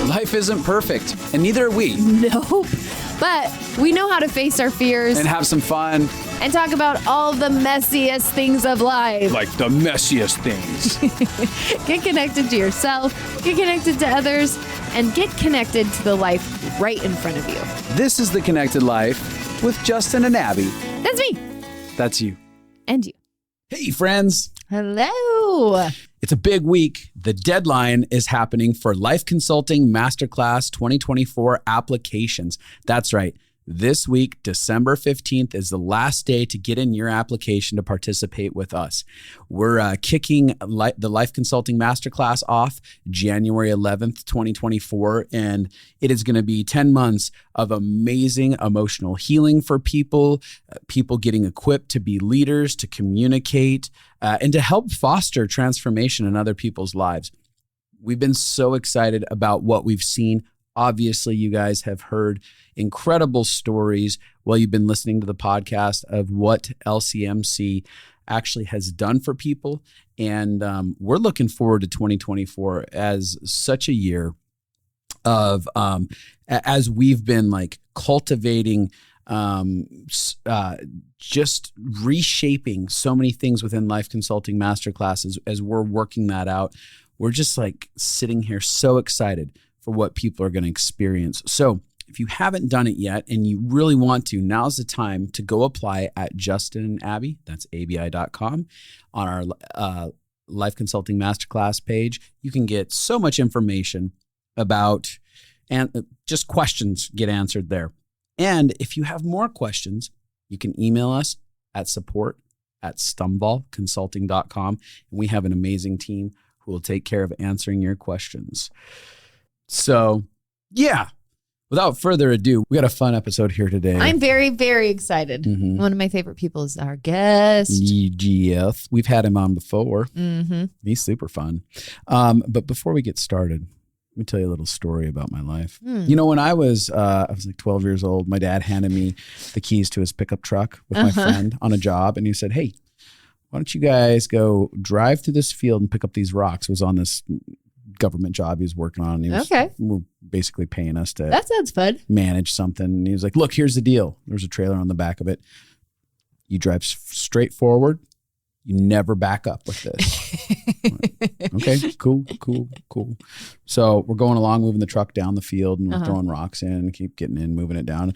Life isn't perfect, and neither are we. Nope. But we know how to face our fears And have some fun. and talk about all the messiest things of life. Like the messiest things. Get connected to yourself, get connected to others, and get connected to the life right in front of you. This is The Connected Life with Justin and Abby. That's me. That's you. And you. Hey, friends. Hello. It's a big week. The deadline is happening for Life Consulting Masterclass 2024 applications. That's right. This week, December 15th, is the last day to get in your application to participate with us. We're kicking the Life Consulting Masterclass off January 11th, 2024, and it is going to be 10 months of amazing emotional healing for people, people getting equipped to be leaders, to communicate, and to help foster transformation in other people's lives. We've been so excited about what we've seen. Obviously, you guys have heard incredible stories while you've been listening to the podcast of what LCMC actually has done for people. And we're looking forward to 2024 as such a year of, as we've been like cultivating, just reshaping so many things within Life Consulting Masterclasses as we're working that out. We're just like sitting here so excited for what people are going to experience. So if you haven't done it yet and you really want to, now's the time to go apply at Justin and Abby, that's abi.com, on our Life Consulting Masterclass page. You can get so much information about, and just questions get answered there. And if you have more questions, you can email us at support@stumblconsulting.com. And we have an amazing team who will take care of answering your questions. So, yeah, without further ado, we got a fun episode here today. I'm very, very excited. Mm-hmm. One of my favorite people is our guest. EGF. We've had him on before. Mm-hmm. He's super fun. But before we get started, let me tell you a little story about my life. You know, when I was like 12 years old, my dad handed me the keys to his pickup truck with my friend on a job. And he said, hey, why don't you guys go drive through this field and pick up these rocks? It was on this government job he was working on. And he was basically paying us to That sounds fun. manage something. And he was like, look, here's the deal. There's a trailer on the back of it. You drive straight forward. You never back up with this. Like, okay, cool. So we're going along, moving the truck down the field, and we're throwing rocks in, keep getting in, moving it down.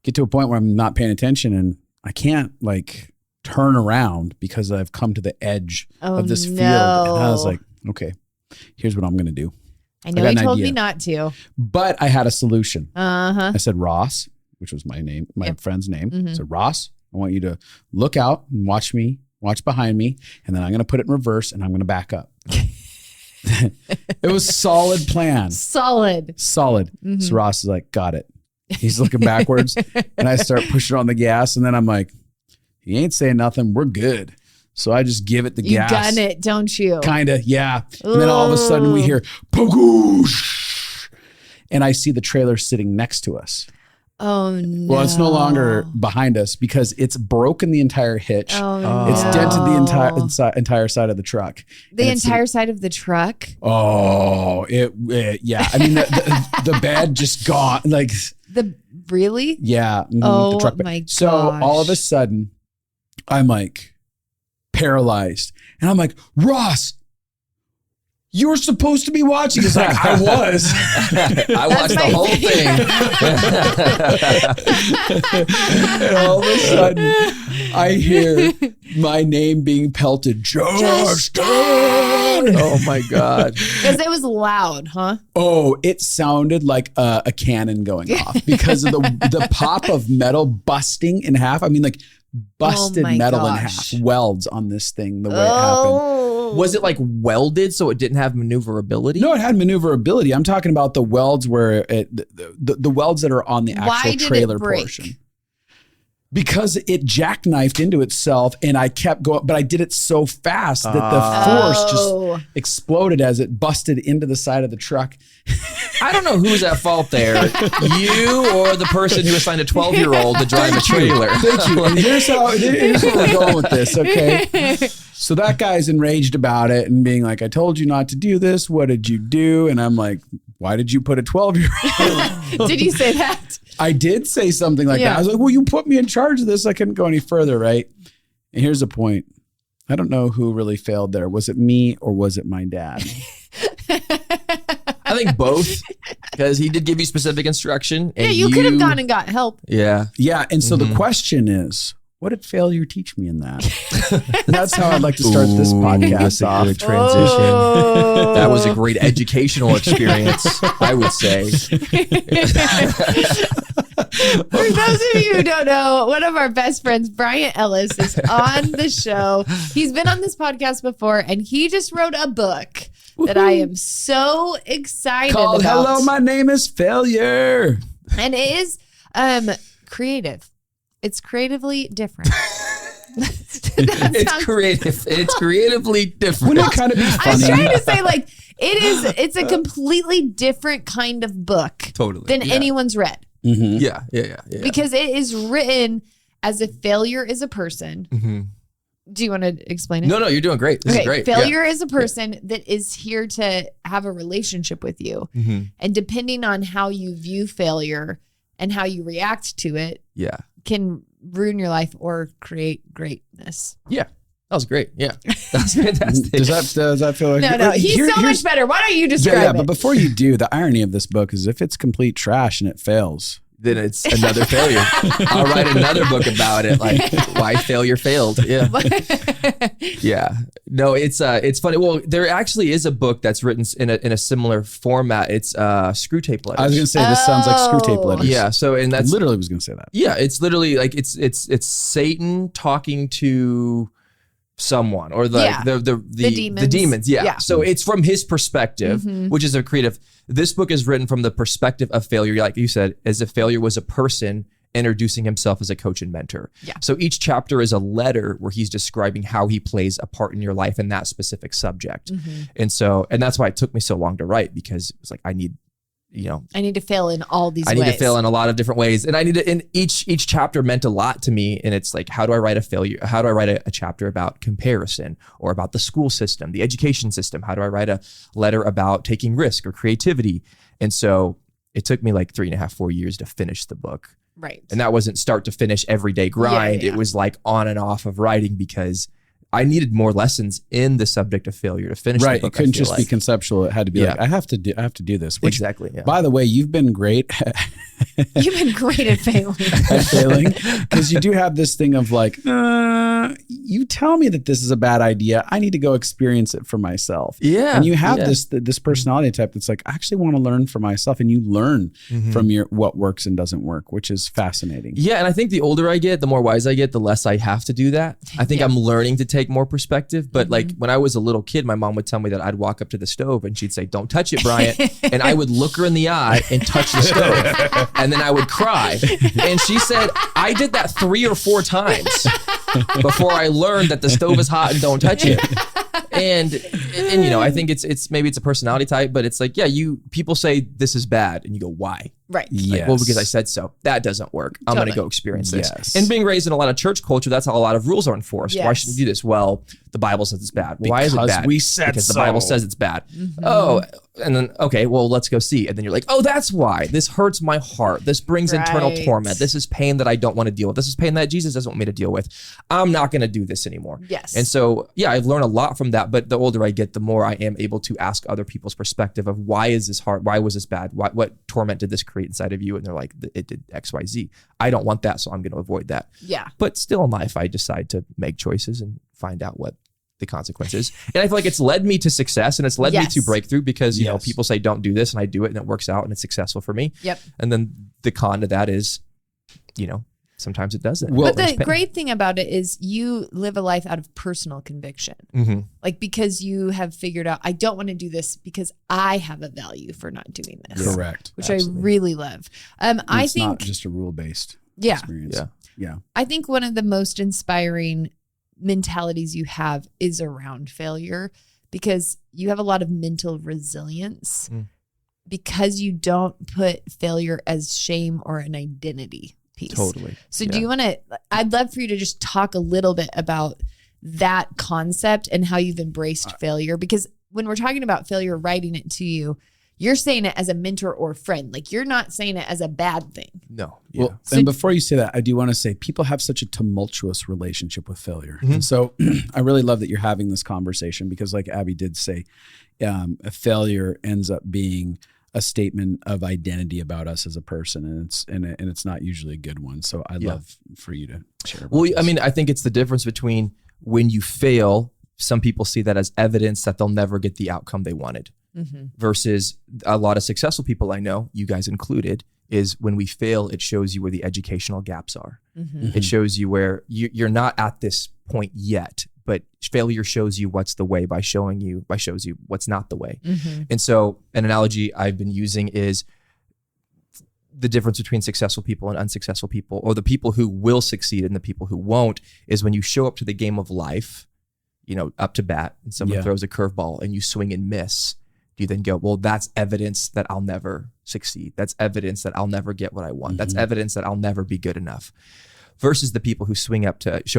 Get to a point where I'm not paying attention and I can't like turn around because I've come to the edge of this field. And I was like, okay, here's what I'm going to do. I know he told me not to. But I had a solution. I said, Ross, which was my name, my friend's name. I said, Ross, I want you to look out and watch behind me, and then I'm going to put it in reverse and I'm going to back up. It was a solid plan. Solid. So Ross is like, got it. He's looking backwards and I start pushing on the gas, and then I'm like, he ain't saying nothing. We're good. So I just give it the gas. You gun it, don't you? Kind of, yeah. And then all of a sudden we hear, pogoosh, and I see the trailer sitting next to us. Oh, no. Well, it's no longer behind us because it's broken the entire hitch. Oh, it's dented the entire side of the truck. The entire side of the truck? Oh, yeah. I mean, the bed just gone. Like really? Yeah. Oh, the truck bed. my gosh. So all of a sudden, I'm like paralyzed. And I'm like, Ross, you were supposed to be watching. He's like, I was. I watched the whole thing. And all of a sudden, I hear my name being pelted. Justin! Oh, my God. Because it was loud, huh? Oh, it sounded like a cannon going off because of the pop of metal busting in half. I mean, like busted metal in half. Welds on this thing, the way it happened. Was it like welded so it didn't have maneuverability? No, it had maneuverability. I'm talking about the welds where the welds that are on the actual trailer portion. Because it jackknifed into itself and I kept going, but I did it so fast that the force just exploded as it busted into the side of the truck. I don't know who's at fault there, you or the person who assigned a 12-year-old to drive a trailer. Thank you. And here's where we're going with this, okay? So that guy's enraged about it and being like, I told you not to do this. What did you do? And I'm like, why did you put a 12-year-old? Did you say that? I did say something like that. I was like, well, you put me in charge of this. I couldn't go any further, right? And here's the point. I don't know who really failed there. Was it me or was it my dad? I think both, because he did give you specific instruction. And you could have gone and got help. Yeah. Yeah. And so the question is, what did failure teach me in that? And that's how I'd like to start this podcast off. Good transition. That was a great educational experience, I would say. For those of you who don't know, one of our best friends, Bryant Ellis, is on the show. He's been on this podcast before, and he just wrote a book that I am so excited Called about. Hello, my name is Failure. And it is creative. It's creatively different. It's creative. It's creatively different. Wouldn't it kind of be funny? I was trying to say, like, it's a completely different kind of book than anyone's read. Mm-hmm. Yeah. Because it is written as if failure is a person. Mm-hmm. Do you want to explain it? No, you're doing great. This is great. Failure is a person that is here to have a relationship with you. Mm-hmm. And depending on how you view failure and how you react to it, can ruin your life or create greatness. Yeah. That was great. Yeah. That's fantastic. Does that feel like... No. He's so much better. Why don't you describe it? But before you do, the irony of this book is if it's complete trash and it fails... then it's another failure. I'll write another book about it, like why failure failed. Yeah. Yeah. No, it's funny. Well, there actually is a book that's written in a similar format. It's Screw Tape Letters. I was going to say this sounds like Screw Tape Letters. Yeah. So, and that's literally was going to say that. Yeah. It's literally like it's Satan talking to someone or the demons. Yeah. So it's from his perspective, which is a creative. This book is written from the perspective of failure, like you said, as if failure was a person introducing himself as a coach and mentor. Yeah. So each chapter is a letter where he's describing how he plays a part in your life in that specific subject. And that's why it took me so long to write, because it was like, I need to fail in all these ways. I need to fail in a lot of different ways. And and each chapter meant a lot to me. And it's like, how do I write a failure? How do I write a chapter about comparison or about the school system, the education system? How do I write a letter about taking risk or creativity? And so it took me like 3.5, 4 years to finish the book. Right. And that wasn't start to finish everyday grind. Yeah. It was like on and off of writing, because I needed more lessons in the subject of failure to finish the book. It couldn't just be conceptual. It had to be like, I have to do this. Which, exactly. Yeah. By the way, you've been great. You've been great at failing. Because you do have this thing of like, you tell me that this is a bad idea. I need to go experience it for myself. Yeah. And you have this personality type that's like, I actually want to learn for myself. And you learn from what works and doesn't work, which is fascinating. Yeah. And I think the older I get, the more wise I get, the less I have to do that. I think I'm learning to take more perspective. But like when I was a little kid, my mom would tell me that I'd walk up to the stove and she'd say, don't touch it, Bryant. And I would look her in the eye and touch the stove. And then I would cry. And she said, I did that 3 or 4 times before I learned that the stove is hot and don't touch it. And I think it's maybe it's a personality type, but it's like, people say this is bad and you go, why? Right. Yes. Like, well, because I said so. That doesn't work. I'm going to go experience this. Yes. And being raised in a lot of church culture, that's how a lot of rules are enforced. Yes. Why shouldn't you do this? Well, the Bible says it's bad. Why is it bad? Because the Bible says it's bad. Oh, and then, okay, well, let's go see. And then you're like, oh, that's why. This hurts my heart. This brings internal torment. This is pain that I don't want to deal with. This is pain that Jesus doesn't want me to deal with. I'm not going to do this anymore. Yes. And so, I've learned a lot from that. But the older I get, the more I am able to ask other people's perspective of why is this hard? Why was this bad? What torment did this create inside of you? And they're like, it did X, Y, Z. I don't want that, so I'm going to avoid that. Yeah. But still in life, I decide to make choices and find out what the consequences. And I feel like it's led me to success and it's led me to breakthrough, because, people say don't do this and I do it and it works out and it's successful for me. Yep. And then the con to that is, sometimes it doesn't. Well, but the great thing about it is you live a life out of personal conviction. Like, because you have figured out, I don't want to do this because I have a value for not doing this. Correct. Which I really love. I think not just a rule based. Yeah. experience. Yeah. I think one of the most inspiring mentalities you have is around failure, because you have a lot of mental resilience because you don't put failure as shame or an identity piece. Totally. So do you want to, I'd love for you to just talk a little bit about that concept and how you've embraced failure, because when we're talking about failure, writing it to you, you're saying it as a mentor or friend. Like, you're not saying it as a bad thing. No. Well, and before you say that, I do want to say people have such a tumultuous relationship with failure. And so I really love that you're having this conversation, because like Abby did say, a failure ends up being a statement of identity about us as a person. And it's not usually a good one. So I'd love for you to share about this. I mean, I think it's the difference between when you fail, some people see that as evidence that they'll never get the outcome they wanted. Versus a lot of successful people I know, you guys included, is when we fail, it shows you where the educational gaps are. It shows you where you're not at this point yet, but failure shows you what's the way shows you what's not the way. And so an analogy I've been using is the difference between successful people and unsuccessful people, or the people who will succeed and the people who won't, is when you show up to the game of life, up to bat, and someone throws a curveball and you swing and miss. You then go, well, that's evidence that I'll never succeed. That's evidence that I'll never get what I want. That's evidence that I'll never be good enough. Versus the people who show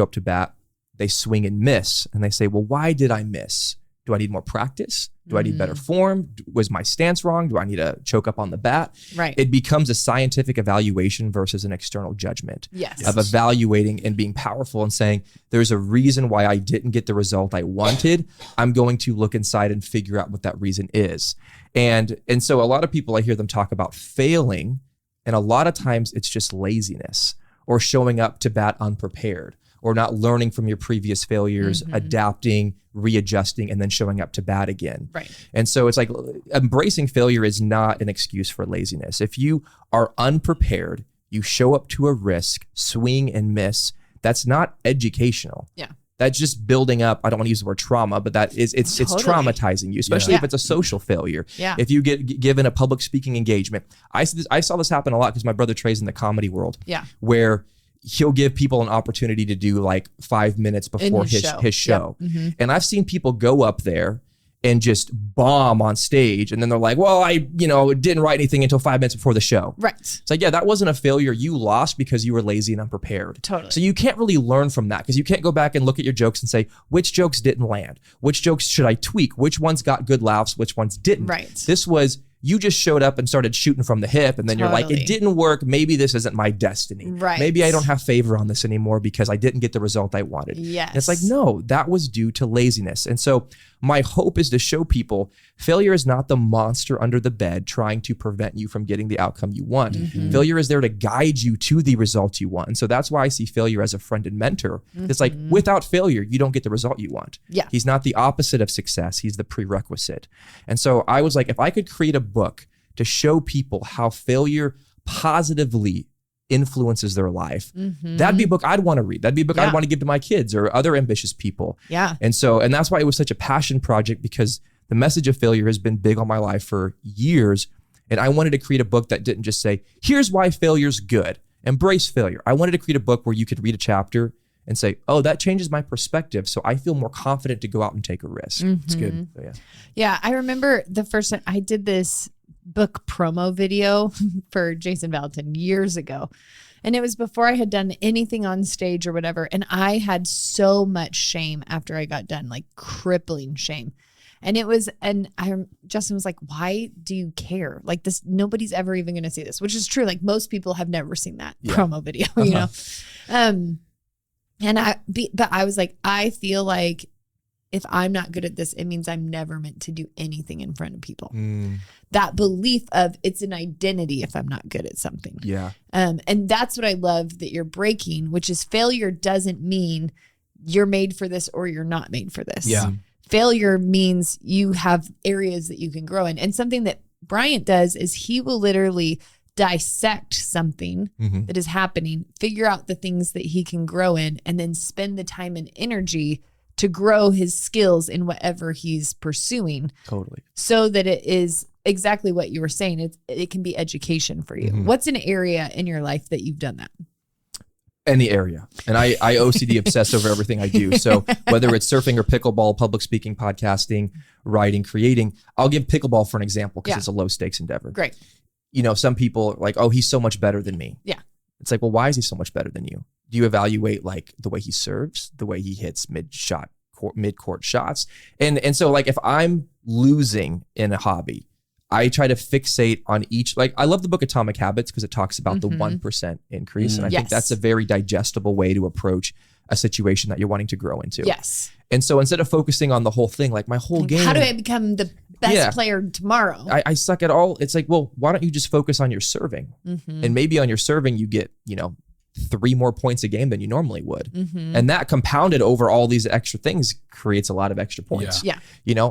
up to bat, they swing and miss, and they say, well, why did I miss? Do I need more practice? Do I need better form? Was my stance wrong? Do I need to choke up on the bat? Right. It becomes a scientific evaluation versus an external judgment of evaluating and being powerful and saying, there's a reason why I didn't get the result I wanted. I'm going to look inside and figure out what that reason is. And so a lot of people, I hear them talk about failing, and a lot of times it's just laziness or showing up to bat unprepared, or not learning from your previous failures, adapting, readjusting, and then showing up to bat again. Right. And so it's like, embracing failure is not an excuse for laziness. If you are unprepared, you show up to a risk, swing and miss, that's not educational. Yeah. That's just building up. I don't want to use the word trauma, but it's traumatizing you, especially if it's a social failure. Yeah. If you get given a public speaking engagement. I saw this happen a lot because my brother Trey's in the comedy world. Yeah. Where he'll give people an opportunity to do like 5 minutes before his show. Yep. And I've seen people go up there and just bomb on stage. And then they're like, well, I didn't write anything until 5 minutes before the show. Right. It's like, yeah, that wasn't a failure. You lost because you were lazy and unprepared. Totally. So you can't really learn from that, because you can't go back and look at your jokes and say, which jokes didn't land? Which jokes should I tweak? Which ones got good laughs? Which ones didn't? Right. This was, you just showed up and started shooting from the hip, and then you're like, it didn't work. Maybe this isn't my destiny. Right. Maybe I don't have favor on this anymore because I didn't get the result I wanted. Yes. And it's like, no, that was due to laziness. And so my hope is to show people failure is not the monster under the bed trying to prevent you from getting the outcome you want. Failure is there to guide you to the result you want. And so that's why I see failure as a friend and mentor. It's like, without failure, you don't get the result you want. Yeah. He's not the opposite of success. He's the prerequisite. And so I was like, if I could create a book to show people how failure positively influences their life, that'd be a book I'd want to read. That'd be a book I'd want to give to my kids or other ambitious people. Yeah. And that's why it was such a passion project, because the message of failure has been big on my life for years. And I wanted to create a book that didn't just say, here's why failure's good, embrace failure. I wanted to create a book where you could read a chapter and say, oh, that changes my perspective, so I feel more confident to go out and take a risk. It's good. So, Yeah. I remember the first time I did this book promo video for Jason Valentine years ago. And it was before I had done anything on stage or whatever. And I had so much shame after I got done, like crippling shame. And Justin was like, why do you care? Like this, nobody's ever even going to see this, which is true. Like most people have never seen that promo video, you know? But I was like, I feel like if I'm not good at this, it means I'm never meant to do anything in front of people. That belief of it's an identity if I'm not good at something. Yeah. And that's what I love that you're breaking, which is failure doesn't mean you're made for this or you're not made for this. Yeah. Failure means you have areas that you can grow in. And something that Bryant does is he will literally dissect something that is happening, figure out the things that he can grow in, and then spend the time and energy to grow his skills in whatever he's pursuing. Totally. So that it is exactly what you were saying. It can be education for you. What's an area in your life that you've done that? Any area. And I OCD obsess over everything I do. So whether it's surfing or pickleball, public speaking, podcasting, writing, creating, I'll give pickleball for an example because it's a low stakes endeavor. Great. You know, some people are like, oh, he's so much better than me. Yeah. It's like, well, why is he so much better than you? Do you evaluate like the way he serves, the way he hits mid-court shots? And so like if I'm losing in a hobby, I try to fixate on each, like I love the book Atomic Habits because it talks about the 1% increase. And I think that's a very digestible way to approach a situation that you're wanting to grow into. Yes. And so instead of focusing on the whole thing, like my whole game. How do I become the best player tomorrow? I suck at all. It's like, well, why don't you just focus on your serving? And maybe on your serving, you get, 3 more points a game than you normally would. And that compounded over all these extra things creates a lot of extra points. Yeah.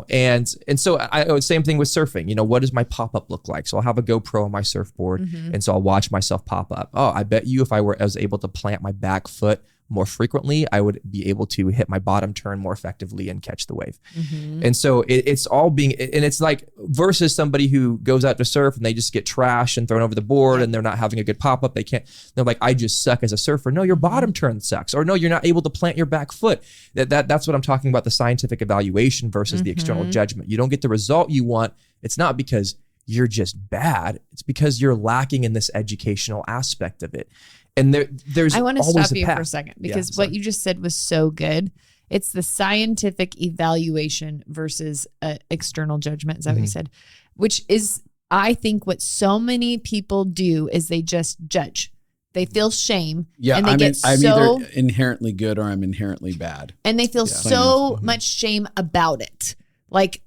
And so same thing with surfing. What does my pop-up look like? So I'll have a GoPro on my surfboard. And so I'll watch myself pop up. Oh, I bet you if I was able to plant my back foot more frequently, I would be able to hit my bottom turn more effectively and catch the wave. And so it's all being, and it's like versus somebody who goes out to surf and they just get trashed and thrown over the board and they're not having a good pop-up. They're like, I just suck as a surfer. No, your bottom turn sucks. Or no, you're not able to plant your back foot. That's what I'm talking about, the scientific evaluation versus the external judgment. You don't get the result you want. It's not because you're just bad. It's because you're lacking in this educational aspect of it. And there's I want to always stop you path. for a second because what you just said was so good. It's the scientific evaluation versus external judgment. Is that what you said? Which is, I think, what so many people do is they just judge. They feel shame. Yeah, and they I'm either inherently good or I'm inherently bad. And they feel so much shame about it. Like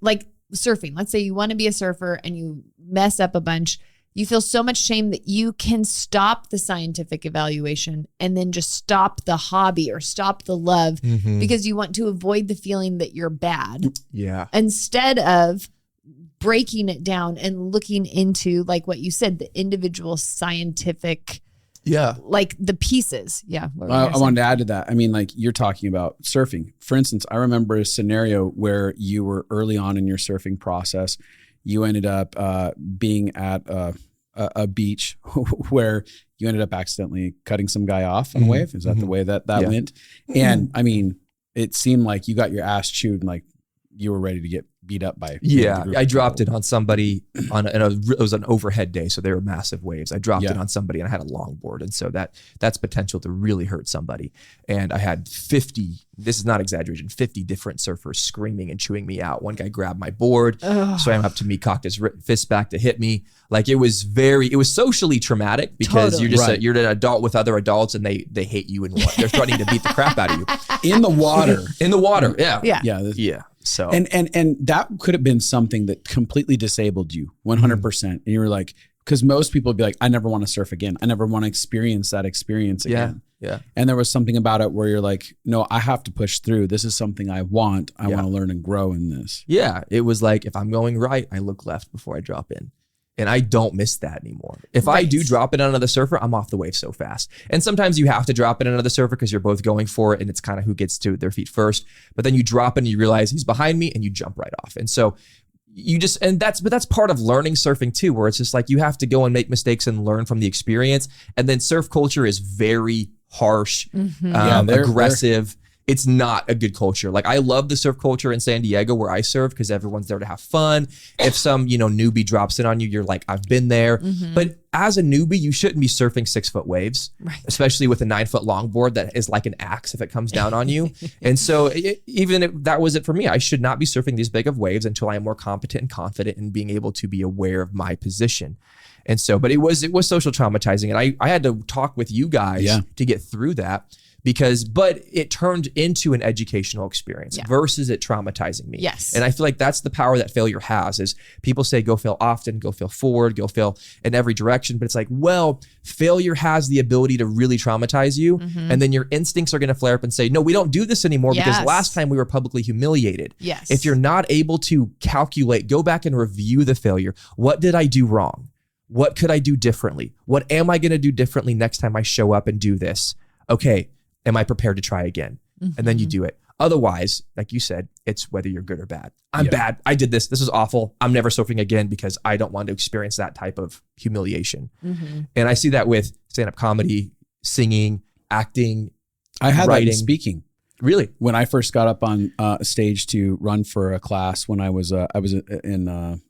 surfing. Let's say you want to be a surfer and you mess up a bunch. You feel so much shame that you can stop the scientific evaluation and then just stop the hobby or stop the love because you want to avoid the feeling that you're bad. Yeah. Instead of breaking it down and looking into, like what you said, the individual scientific, like the pieces. Yeah. I wanted to add to that. I mean, like you're talking about surfing. For instance, I remember a scenario where you were early on in your surfing process. You ended up being at a beach where you ended up accidentally cutting some guy off on a wave. Is that the way that went? And I mean, it seemed like you got your ass chewed and like you were ready to get beat up by. I dropped it on somebody it was an overhead day. So they were massive waves. I dropped it on somebody and I had a longboard. And so that's potential to really hurt somebody. And I had 50, this is not exaggeration, 50 different surfers screaming and chewing me out. One guy grabbed my board, swam up to me, cocked his fist back to hit me. Like it was socially traumatic because you're an adult with other adults and they hate you and they're threatening to beat the crap out of you. In the water. Yeah. So and that could have been something that completely disabled you 100%. And you were like, because most people would be like, I never want to surf again. I never want to experience that experience again. Yeah. And there was something about it where you're like, no, I have to push through. This is something I want. I want to learn and grow in this. Yeah. It was like, if I'm going right, I look left before I drop in. And I don't miss that anymore. If I do drop it on another surfer, I'm off the wave so fast. And sometimes you have to drop it on another surfer because you're both going for it and it's kind of who gets to their feet first. But then you drop it and you realize he's behind me and you jump right off. And so that's part of learning surfing too, where it's just like you have to go and make mistakes and learn from the experience. And then surf culture is very harsh, aggressive. It's not a good culture. Like I love the surf culture in San Diego where I serve because everyone's there to have fun. If some, newbie drops in on you, you're like, I've been there. But as a newbie, you shouldn't be surfing 6-foot waves, especially with a 9-foot longboard that is like an axe if it comes down on you. And so even if that was it for me, I should not be surfing these big of waves until I am more competent and confident in being able to be aware of my position. And so, but it was social traumatizing. And I had to talk with you guys to get through that. But it turned into an educational experience versus it traumatizing me. Yes. And I feel like that's the power that failure has is people say, go fail often, go fail forward, go fail in every direction. But it's like, well, failure has the ability to really traumatize you. And then your instincts are going to flare up and say, no, we don't do this anymore because last time we were publicly humiliated. Yes. If you're not able to calculate, go back and review the failure. What did I do wrong? What could I do differently? What am I going to do differently next time I show up and do this? Okay. Am I prepared to try again? And then you do it. Otherwise, like you said, it's whether you're good or bad. I'm bad. I did this. This is awful. I'm never surfing again because I don't want to experience that type of humiliation. And I see that with stand-up comedy, singing, acting, I had writing. that in speaking. Really? When I first got up on a stage to run for a class when I was in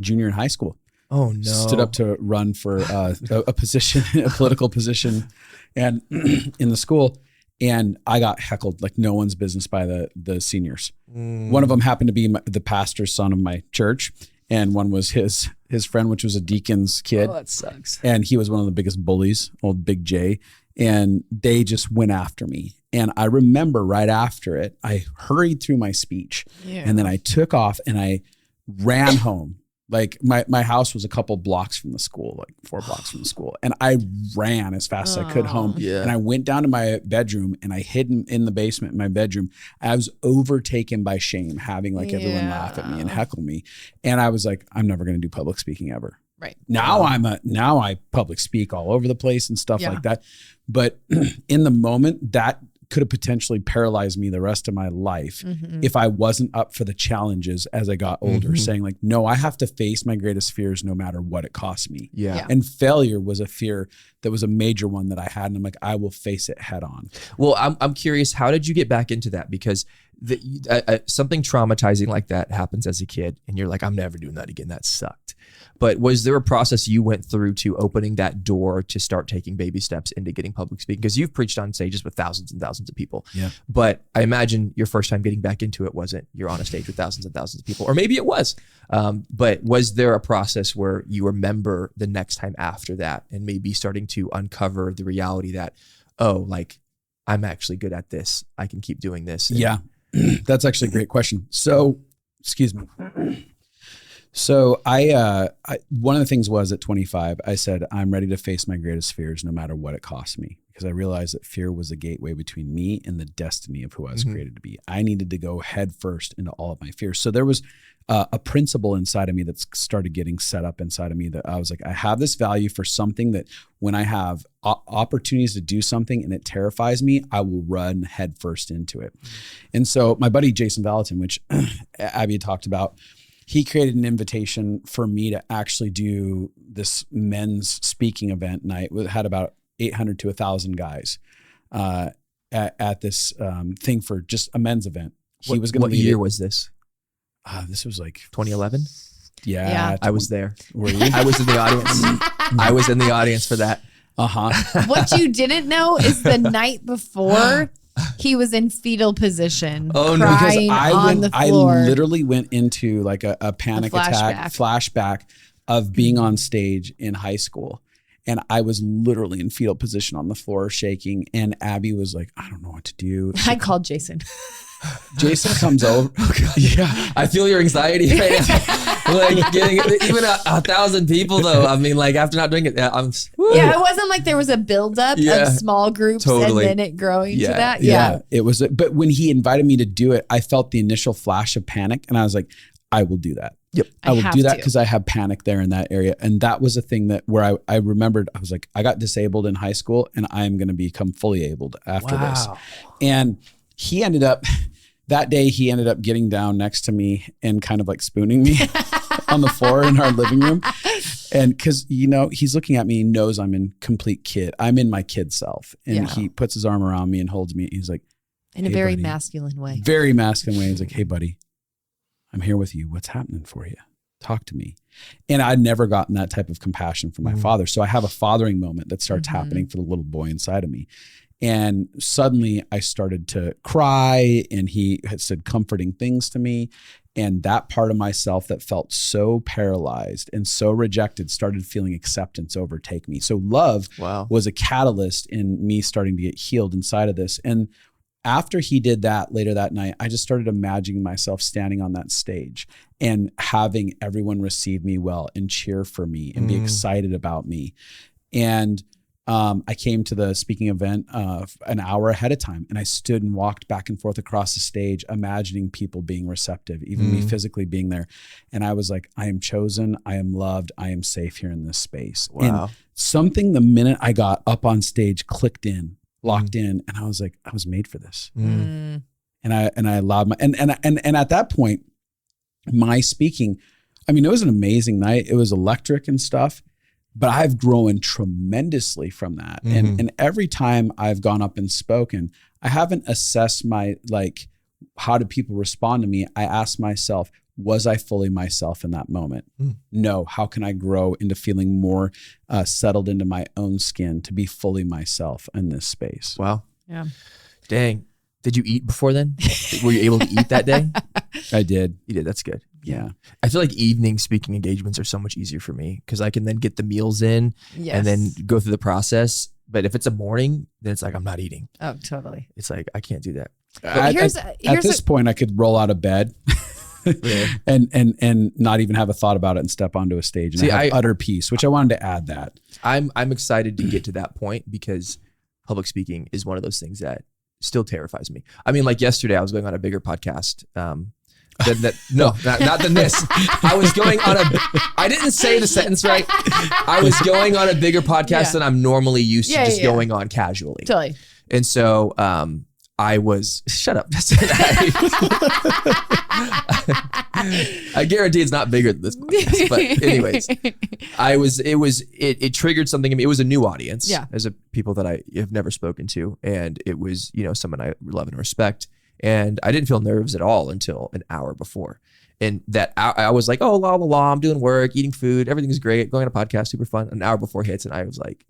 junior in high school. Oh no! Stood up to run for a position, a political position, and in the school, and I got heckled like no one's business by the seniors. One of them happened to be the pastor's son of my church, and one was his friend, which was a deacon's kid. Oh, that sucks. And he was one of the biggest bullies, old Big J, and they just went after me. And I remember right after it, I hurried through my speech, and then I took off and I ran home. Like my house was a couple blocks from the school, like 4 blocks from the school. And I ran as fast as I could home. Yeah. And I went down to my bedroom and I hid in the basement in my bedroom. I was overtaken by shame, having like everyone laugh at me and heckle me. And I was like, I'm never going to do public speaking ever. Right. Now I public speak all over the place and stuff like that. But in the moment, that could have potentially paralyzed me the rest of my life if I wasn't up for the challenges as I got older, saying like, no, I have to face my greatest fears no matter what it costs me. Yeah. And failure was a fear that was a major one that I had. And I'm like, I will face it head on. Well, I'm curious, how did you get back into that? Because something traumatizing like that happens as a kid and you're like, I'm never doing that again. That sucked. But was there a process you went through to opening that door to start taking baby steps into getting public speaking? Because you've preached on stages with thousands and thousands of people. Yeah. But I imagine your first time getting back into it wasn't you're on a stage with thousands and thousands of people, or maybe it was. But was there a process where you remember the next time after that and maybe starting to uncover the reality that, oh, like I'm actually good at this. I can keep doing this. Yeah. That's actually a great question. So, excuse me. So I one of the things was at 25, I said, I'm ready to face my greatest fears no matter what it costs me, because I realized that fear was a gateway between me and the destiny of who I was created to be. I needed to go head first into all of my fears. So there was a principle inside of me that started getting set up inside of me that I was like, I have this value for something that when I have opportunities to do something and it terrifies me, I will run head first into it. And so my buddy, Jason Valentin, which Abby talked about, he created an invitation for me to actually do this men's speaking event night. It had about 800 to 1,000 guys at this thing for just a men's event. He was going to What year was this? This was like 2011. Yeah. I was there. Were you? I was in the audience. I was in the audience for that. What you didn't know is the night before he was in fetal position, crying on the floor. I literally went into like a panic attack flashback of being on stage in high school. And I was literally in fetal position on the floor shaking. And Abby was like, I don't know what to do. I called Jason. Jason comes over. Yeah. I feel your anxiety right now. Like getting even 1,000 people though. I mean, like after not doing it, Yeah, it wasn't like there was a buildup of small groups and then it growing to that. Yeah, it was. But when he invited me to do it, I felt the initial flash of panic and I was like, I will do that. Yep. I will do that because I have panic there in that area. And that was a thing that where I remembered, I was like, I got disabled in high school and I am going to become fully abled after this. And he ended up, that day he ended up getting down next to me and kind of like spooning me on the floor in our living room. And cause you know, he's looking at me, he knows I'm in complete kid. I'm in my kid self. And he puts his arm around me and holds me. He's like, in a very masculine way. Very masculine way. He's like, hey buddy, I'm here with you. What's happening for you? Talk to me. And I'd never gotten that type of compassion from my father. So I have a fathering moment that starts happening for the little boy inside of me. And suddenly I started to cry and he had said comforting things to me. And that part of myself that felt so paralyzed and so rejected started feeling acceptance overtake me. So love was a catalyst in me starting to get healed inside of this. And after he did that later that night, I just started imagining myself standing on that stage and having everyone receive me well and cheer for me and be excited about me. And I came to the speaking event an hour ahead of time and I stood and walked back and forth across the stage, imagining people being receptive, even me physically being there. And I was like, I am chosen, I am loved, I am safe here in this space. And something the minute I got up on stage clicked in, locked in, and I was like, I was made for this. And I allowed my, and at that point, my speaking, I mean, it was an amazing night. It was electric and stuff. But I've grown tremendously from that. And every time I've gone up and spoken, I haven't assessed my, like, how do people respond to me? I ask myself, was I fully myself in that moment? No. How can I grow into feeling more settled into my own skin to be fully myself in this space? Wow. Yeah. Dang. Did you eat before then? Were you able to eat that day? I did. You did. That's good. Yeah. I feel like evening speaking engagements are so much easier for me because I can then get the meals in and then go through the process. But if it's a morning, then it's like, I'm not eating. Oh, totally. It's like, I can't do that. At this point, I could roll out of bed and not even have a thought about it and step onto a stage and have utter peace, which I wanted to add that. I'm excited to get to that point because public speaking is one of those things that still terrifies me. I mean, like yesterday, I was going on a bigger podcast. Not than this. I was going on I didn't say the sentence right. I was going on a bigger podcast than I'm normally used to just going on casually. Totally. And so I was, shut up. I guarantee it's not bigger than this podcast. But anyways, it triggered something in me. It was a new audience as a people that I have never spoken to. And it was, someone I love and respect. And I didn't feel nerves at all until an hour before. And that I was like, oh, la, la, la, I'm doing work, eating food. Everything's great. Going on a podcast, super fun. An hour before hits. And I was like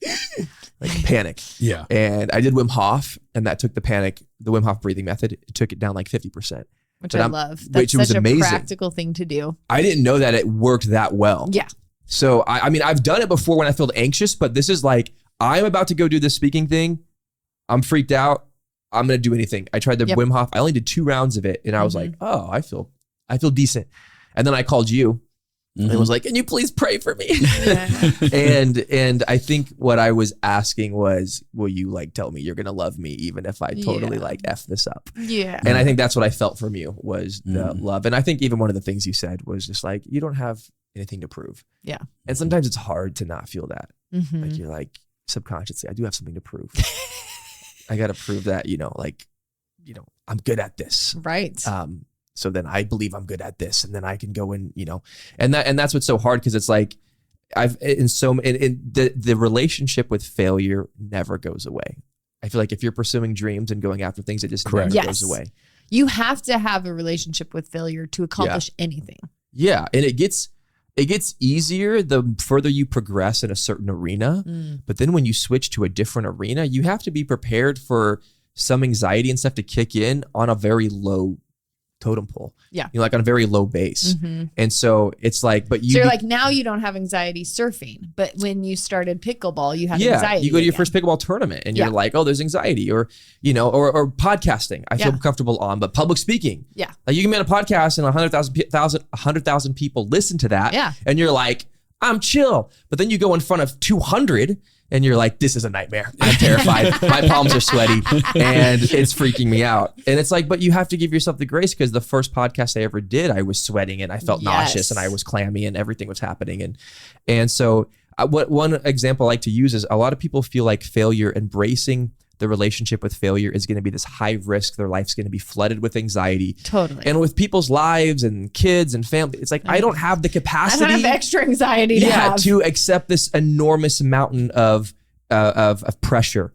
panic. Yeah. And I did Wim Hof and that took the panic, the Wim Hof breathing method. It took it down like 50%. Which I love. That's such a practical thing to do. I didn't know that it worked that well. Yeah. So, I mean, I've done it before when I felt anxious, but this is like, I'm about to go do this speaking thing. I'm freaked out. I'm going to do anything. I tried the Wim Hof. I only did 2 rounds of it. And I was like, oh, I feel decent. And then I called you and was like, can you please pray for me? and I think what I was asking was, will you like tell me you're going to love me even if I totally like F this up? Yeah. And I think that's what I felt from you was the love. And I think even one of the things you said was just like, you don't have anything to prove. Yeah. And sometimes it's hard to not feel that. Like you're like subconsciously, I do have something to prove. I got to prove that, I'm good at this. Right. So then I believe I'm good at this and then I can go and, and that's what's so hard. Cause it's like the relationship with failure never goes away. I feel like if you're pursuing dreams and going after things, it just never goes away. You have to have a relationship with failure to accomplish anything. Yeah. And it gets easier the further you progress in a certain arena. But then when you switch to a different arena, you have to be prepared for some anxiety and stuff to kick in on a very low totem pole. Yeah. Like on a very low base. And so it's like, so you're like, now you don't have anxiety surfing, but when you started pickleball, you had anxiety. You go to your first pickleball tournament and you're like, oh, there's anxiety or podcasting. I feel comfortable on, but public speaking. Yeah. Like you can be on a podcast and 100,000 people listen to that. Yeah. And you're like, I'm chill. But then you go in front of 200 and you're like, this is a nightmare. I'm terrified. My palms are sweaty and it's freaking me out. And it's like, but you have to give yourself the grace because the first podcast I ever did, I was sweating and I felt nauseous and I was clammy and everything was happening. And so one example I like to use is a lot of people feel like failure, embracing the relationship with failure is going to be this high risk. Their life's going to be flooded with anxiety. Totally. And with people's lives and kids and family, it's like, I don't have the capacity. I don't have extra anxiety to accept this enormous mountain of pressure.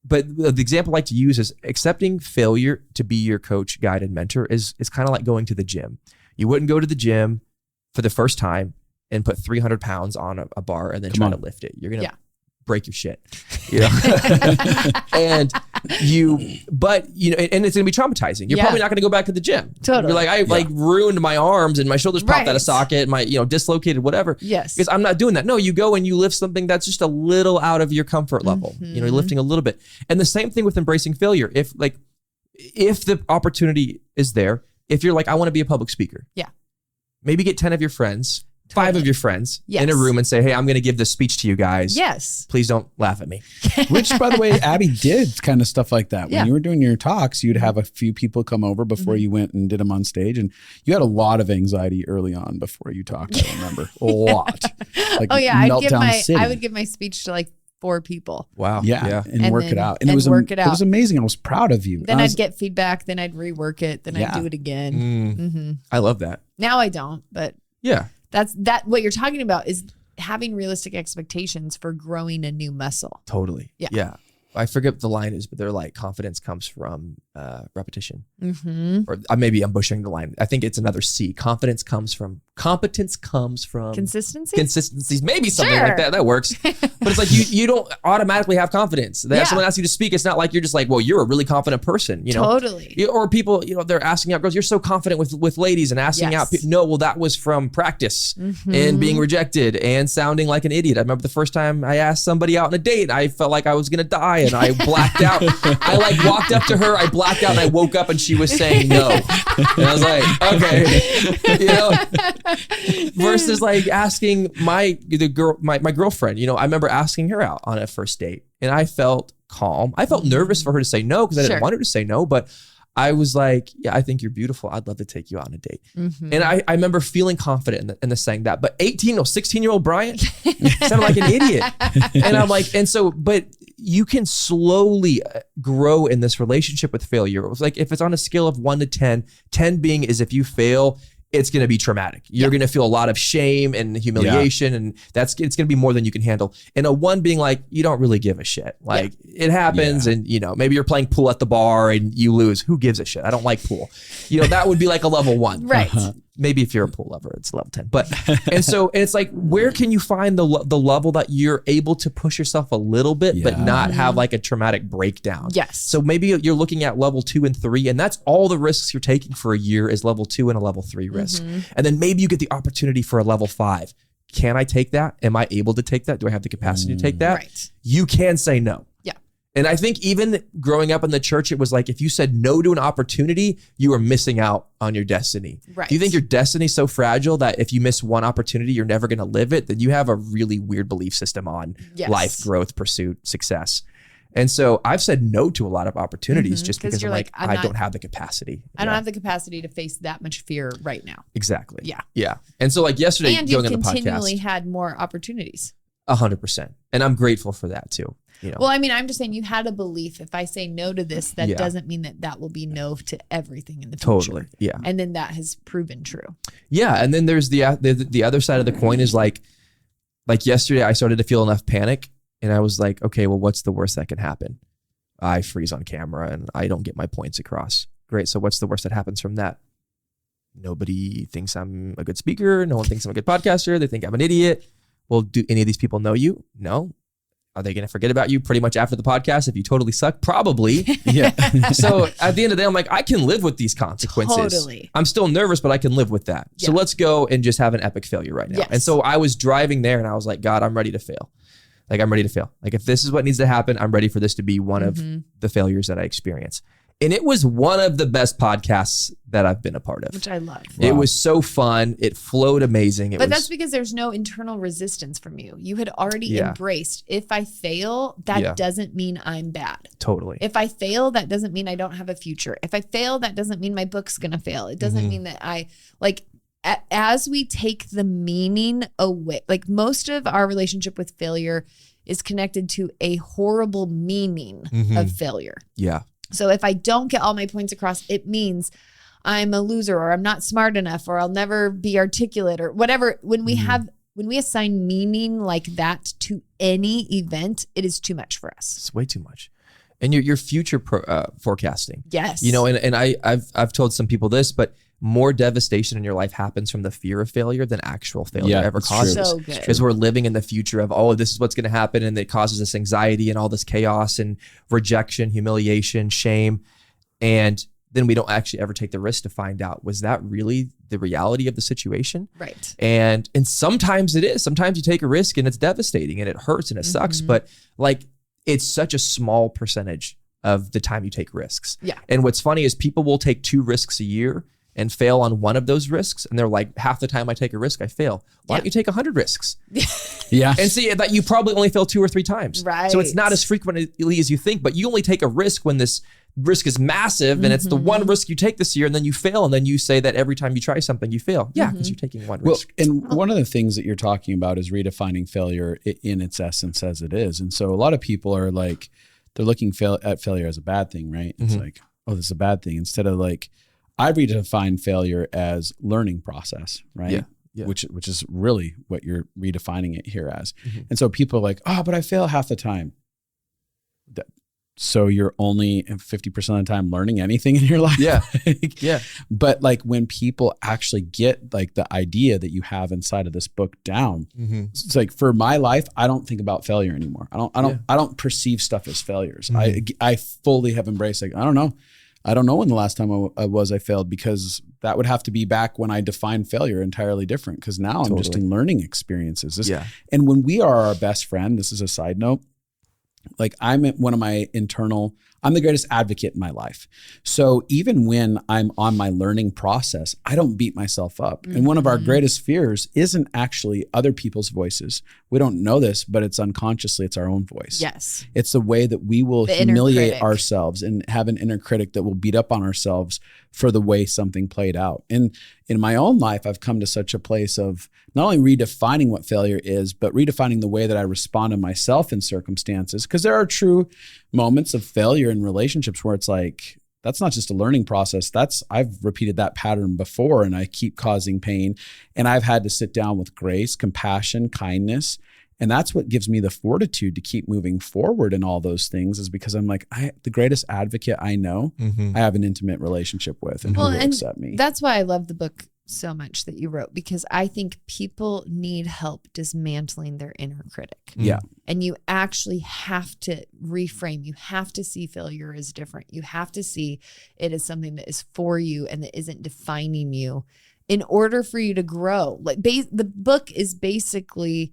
But the example I like to use is accepting failure to be your coach, guide, and mentor is kind of like going to the gym. You wouldn't go to the gym for the first time and put 300 pounds on a bar and then try to lift it. You're going to break your shit, and it's gonna be traumatizing. You're probably not gonna go back to the gym. Totally. You're like, I ruined my arms and my shoulders popped out of socket, my dislocated, whatever. Yes. Because I'm not doing that. No, you go and you lift something that's just a little out of your comfort level. You're lifting a little bit. And the same thing with embracing failure. If the opportunity is there, if you're like, I want to be a public speaker. Yeah. Maybe get 10 of your friends. 5 of your friends in a room and say, hey, I'm going to give this speech to you guys. Yes. Please don't laugh at me. Which, by the way, Abby did kind of stuff like that. When you were doing your talks, you'd have a few people come over before you went and did them on stage. And you had a lot of anxiety early on before you talked, I remember. A lot. Like I would give my speech to like 4 people. Wow. Yeah. And work it out. And it was amazing. I was proud of you. Then I'd get feedback. Then I'd rework it. Then I'd do it again. I love that. Now I don't, but yeah. That's what you're talking about is having realistic expectations for growing a new muscle. Totally. Yeah. I forget what the line is, but they're like, confidence comes from repetition. Or maybe I'm butchering the line. I think it's another C. Competence comes from Consistency? Consistencies. Maybe something like that. That works. But it's like you don't automatically have confidence. If someone asks you to speak, it's not like you're just like, well, you're a really confident person. You know? Totally. Or people, they're asking out girls, you're so confident with ladies and asking out people. No, well, that was from practice and being rejected and sounding like an idiot. I remember the first time I asked somebody out on a date, I felt like I was going to die and I blacked out. I like walked up to her, I blacked out and I woke up and she was saying no. And I was like, okay, versus like asking my girlfriend, I remember asking her out on a first date and I felt calm. I felt nervous for her to say no because I didn't want her to say no, but I was like, yeah, I think you're beautiful. I'd love to take you out on a date. And I remember feeling confident in the saying that, but 16-year-old Bryant sounded like an idiot. And I'm like, but you can slowly grow in this relationship with failure. It was like, if it's on a scale of 1 to 10, 10 being is if you fail, it's going to be traumatic. You're going to feel a lot of shame and humiliation, and it's going to be more than you can handle. And a 1 being like, you don't really give a shit. Like it happens, and maybe you're playing pool at the bar and you lose. Who gives a shit? I don't like pool. That would be like a level 1. Right. Maybe if you're a pool lover, it's level 10. But and it's like, where can you find the level that you're able to push yourself a little bit, but not have like a traumatic breakdown? Yes. So maybe you're looking at level 2 and 3, and that's all the risks you're taking for a year is level 2 and a level 3 risk. And then maybe you get the opportunity for a level 5. Can I take that? Am I able to take that? Do I have the capacity to take that? Right. You can say no. Yeah. And I think even growing up in the church, it was like, if you said no to an opportunity, you were missing out on your destiny. Right. Do you think your destiny is so fragile that if you miss one opportunity, you're never going to live it? Then you have a really weird belief system on life, growth, pursuit, success. And so I've said no to a lot of opportunities just because I'm like, I don't have the capacity. I don't have the capacity to face that much fear right now. Exactly. Yeah. Yeah. And so like yesterday, and going you've on the podcast, continually had more opportunities. 100%. And I'm grateful for that too. Well, I mean, I'm just saying you had a belief. If I say no to this, that doesn't mean that will be no to everything in the future. Totally. Yeah. And then that has proven true. Yeah. And then there's the other side of the coin is like yesterday I started to feel enough panic and I was like, okay, well, what's the worst that can happen? I freeze on camera and I don't get my points across. Great. So what's the worst that happens from that? Nobody thinks I'm a good speaker. No one thinks I'm a good podcaster. They think I'm an idiot. Well, do any of these people know you? No. Are they going to forget about you pretty much after the podcast if you totally suck? Probably. Yeah. So at the end of the day, I'm like, I can live with these consequences. Totally. I'm still nervous, but I can live with that. Yeah. So let's go and just have an epic failure right now. Yes. And so I was driving there and I was like, God, I'm ready to fail. Like, I'm ready to fail. Like, if this is what needs to happen, I'm ready for this to be one of the failures that I experience. And it was one of the best podcasts that I've been a part of. Which I love. Wow. It was so fun. It flowed amazing. But that's because there's no internal resistance from you. You had already embraced, if I fail, that doesn't mean I'm bad. Totally. If I fail, that doesn't mean I don't have a future. If I fail, that doesn't mean my book's going to fail. It doesn't mean that as we take the meaning away, like most of our relationship with failure is connected to a horrible meaning of failure. Yeah. So if I don't get all my points across, it means I'm a loser or I'm not smart enough or I'll never be articulate or whatever. When we assign meaning like that to any event, it is too much for us. It's way too much. And your future forecasting. Yes. And I've told some people this, but more devastation in your life happens from the fear of failure than actual failure ever causes. So good. Because we're living in the future of, this is what's going to happen. And it causes us anxiety and all this chaos and rejection, humiliation, shame. And then we don't actually ever take the risk to find out, was that really the reality of the situation? Right. And sometimes it is. Sometimes you take a risk and it's devastating and it hurts and it sucks. But like, it's such a small percentage of the time you take risks. Yeah. And what's funny is people will take 2 risks a year and fail on one of those risks. And they're like, half the time I take a risk, I fail. Why don't you take 100 risks? Yeah. And see that you probably only fail 2 or 3 times. Right. So it's not as frequently as you think, but you only take a risk when this risk is massive and it's the one risk you take this year and then you fail. And then you say that every time you try something, you fail. Yeah, because you're taking one risk. And one of the things that you're talking about is redefining failure in its essence as it is. And so a lot of people are like, they're looking at failure as a bad thing, right? It's like, this is a bad thing. Instead of like, I redefine failure as learning process, right? which is really what you're redefining it here as. And so people are like, oh, but I fail half the time. So you're only 50% of the time learning anything in your life. Yeah. But like when people actually get like the idea that you have inside of this book down, it's like for my life, I don't think about failure anymore. I don't perceive stuff as failures. I fully have embraced like, I don't know when the last time I failed, because that would have to be back when I defined failure entirely different. Cause now I'm just in learning experiences. And when we are our best friend, this is a side note, like I'm the greatest advocate in my life. So even when I'm on my learning process, I don't beat myself up. And one of our greatest fears isn't actually other people's voices. We don't know this, but it's unconsciously, it's our own voice. Yes. It's the way that we will humiliate ourselves and have an inner critic that will beat up on ourselves for the way something played out. And in my own life, I've come to such a place of not only redefining what failure is, but redefining the way that I respond to myself in circumstances. Because there are true moments of failure in relationships where it's like, that's not just a learning process. I've repeated that pattern before and I keep causing pain. And I've had to sit down with grace, compassion, kindness. And that's what gives me the fortitude to keep moving forward in all those things, is because I'm like, the greatest advocate I know, I have an intimate relationship with, and who will accept me. That's why I love the book so much that you wrote, because I think people need help dismantling their inner critic. Yeah. And you actually have to reframe. You have to see failure as different. You have to see it as something that is for you and that isn't defining you in order for you to grow. Like the book is basically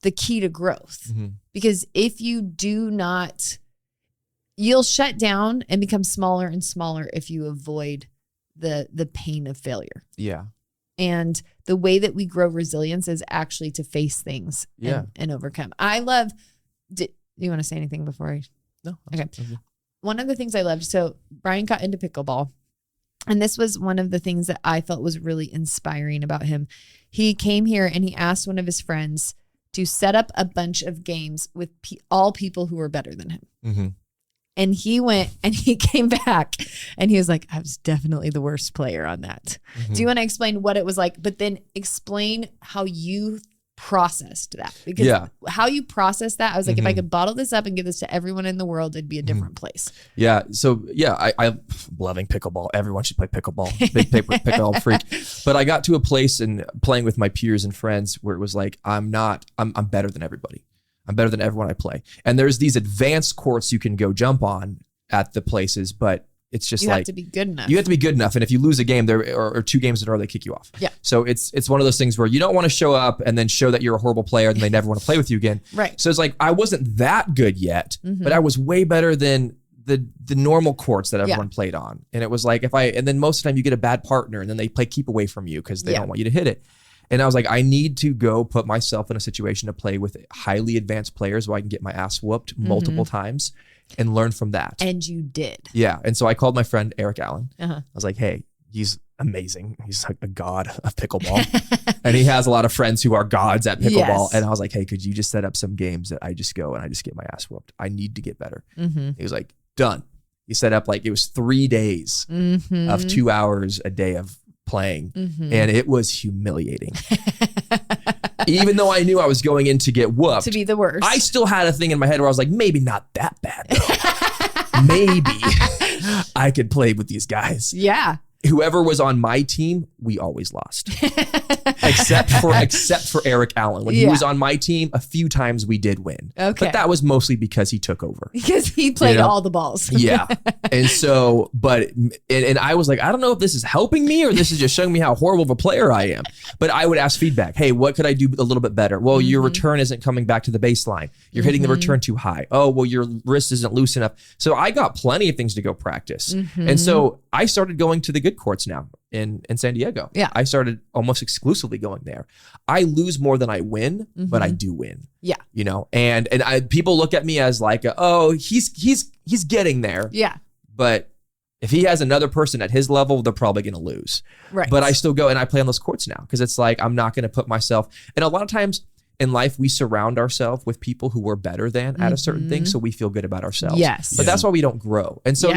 the key to growth, because if you do not, you'll shut down and become smaller and smaller if you avoid the pain of failure. Yeah. And the way that we grow resilience is actually to face things and overcome. Do you want to say anything before I? No. Okay. One of the things I loved, so Brian got into pickleball, and this was one of the things that I felt was really inspiring about him. He came here and he asked one of his friends to set up a bunch of games with all people who were better than him. And he went and he came back and he was like, I was definitely the worst player on that. Do you want to explain what it was like, but then explain how you processed that? Because how you processed that, I was like, if I could bottle this up and give this to everyone in the world, it'd be a different place. Yeah. So I'm loving pickleball. Everyone should play pickleball. Big pickleball freak. But I got to a place in playing with my peers and friends where it was like, I'm better than everybody. I'm better than everyone I play. And there's these advanced courts you can go jump on at the places, but it's just you have to be good enough. You have to be good enough. And if you lose a game there or 2 games in a row, they kick you off. Yeah. So it's one of those things where you don't want to show up and then show that you're a horrible player and they never want to play with you again. Right. So it's like, I wasn't that good yet, but I was way better than the normal courts that everyone played on. And it was like, and then most of the time you get a bad partner and then they play keep away from you because they don't want you to hit it. And I was like, I need to go put myself in a situation to play with highly advanced players where I can get my ass whooped multiple times and learn from that. And you did. Yeah. And so I called my friend Eric Allen. I was like, hey, he's amazing. He's like a god of pickleball. And he has a lot of friends who are gods at pickleball. Yes. And I was like, hey, could you just set up some games that I just go and I just get my ass whooped? I need to get better. He was like, done. He set up it was 3 days of 2 hours a day of playing, and it was humiliating. Even though I knew I was going in to get whooped, to be the worst, I still had a thing in my head where I was like, maybe not that bad though. Maybe I could play with these guys. Yeah. Whoever was on my team, we always lost. except for Eric Allen. When he was on my team, a few times we did win. Okay. But that was mostly because he took over. Because he played all the balls. Yeah. And so, and I was like, I don't know if this is helping me or this is just showing me how horrible of a player I am. But I would ask feedback. Hey, what could I do a little bit better? Well, your return isn't coming back to the baseline. You're hitting the return too high. Oh, well, your wrist isn't loose enough. So I got plenty of things to go practice. And so I started going to the good courts now in San Diego. Yeah. I started almost exclusively going there. I lose more than I win, but I do win. Yeah. And people look at me as like, oh, he's getting there. Yeah. But if he has another person at his level, they're probably going to lose. Right. But I still go and I play on those courts now because it's like, I'm not going to put myself, and a lot of times in life, we surround ourselves with people who we're better than at a certain thing, so we feel good about ourselves. Yes. But that's why we don't grow. And so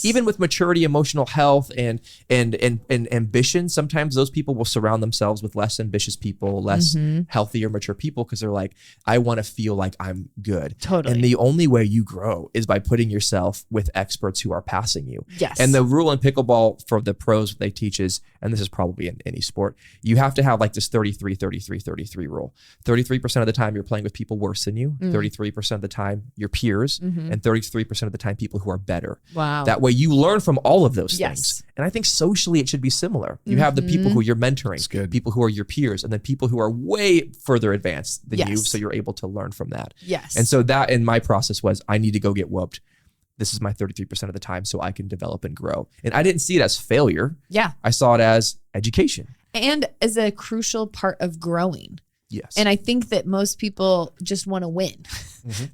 even with maturity, emotional health, and ambition, sometimes those people will surround themselves with less ambitious people, less healthy or mature people, because they're like, I want to feel like I'm good. Totally. And the only way you grow is by putting yourself with experts who are passing you. Yes. And the rule in pickleball for the pros they teach is, and this is probably in any sport, you have to have like this 33 rule. 33% of the time you're playing with people worse than you, 33% of the time your peers, and 33% of the time people who are better. Wow. That way you learn from all of those things. And I think socially it should be similar. You have the people who you're mentoring, people who are your peers, and then people who are way further advanced than you, so you're able to learn from that. Yes. And so that in my process was, I need to go get whooped. This is my 33% of the time so I can develop and grow. And I didn't see it as failure. Yeah. I saw it as education. And as a crucial part of growing. Yes. And I think that most people just want to win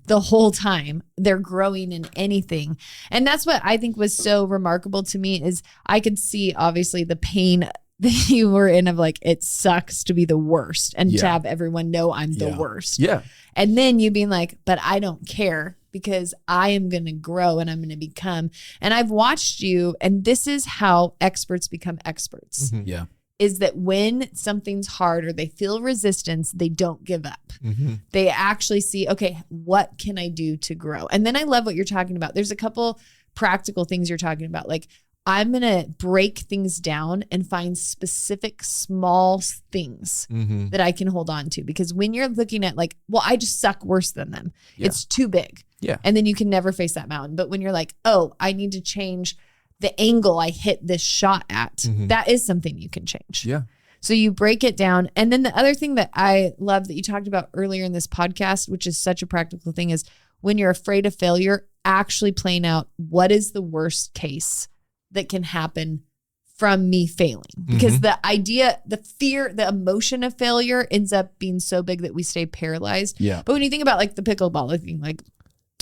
the whole time. They're growing in anything. And that's what I think was so remarkable to me, is I could see obviously the pain that you were in of like, it sucks to be the worst and to have everyone know I'm the worst. Yeah. And then you being like, but I don't care, because I am going to grow and I'm going to become. And I've watched you, and this is how experts become experts. Yeah. Is that when something's hard or they feel resistance, they don't give up. They actually see, okay, what can I do to grow? And then I love what you're talking about. There's a couple practical things you're talking about. Like, I'm going to break things down and find specific small things that I can hold on to. Because when you're looking at like, well, I just suck worse than them. It's too big. Yeah. And then you can never face that mountain. But when you're like, oh, I need to change the angle I hit this shot at, that is something you can change. Yeah. So you break it down. And then the other thing that I love that you talked about earlier in this podcast, which is such a practical thing, is when you're afraid of failure, actually playing out what is the worst case that can happen from me failing. Because the idea, the fear, the emotion of failure ends up being so big that we stay paralyzed. Yeah. But when you think about like the pickleball thing, like,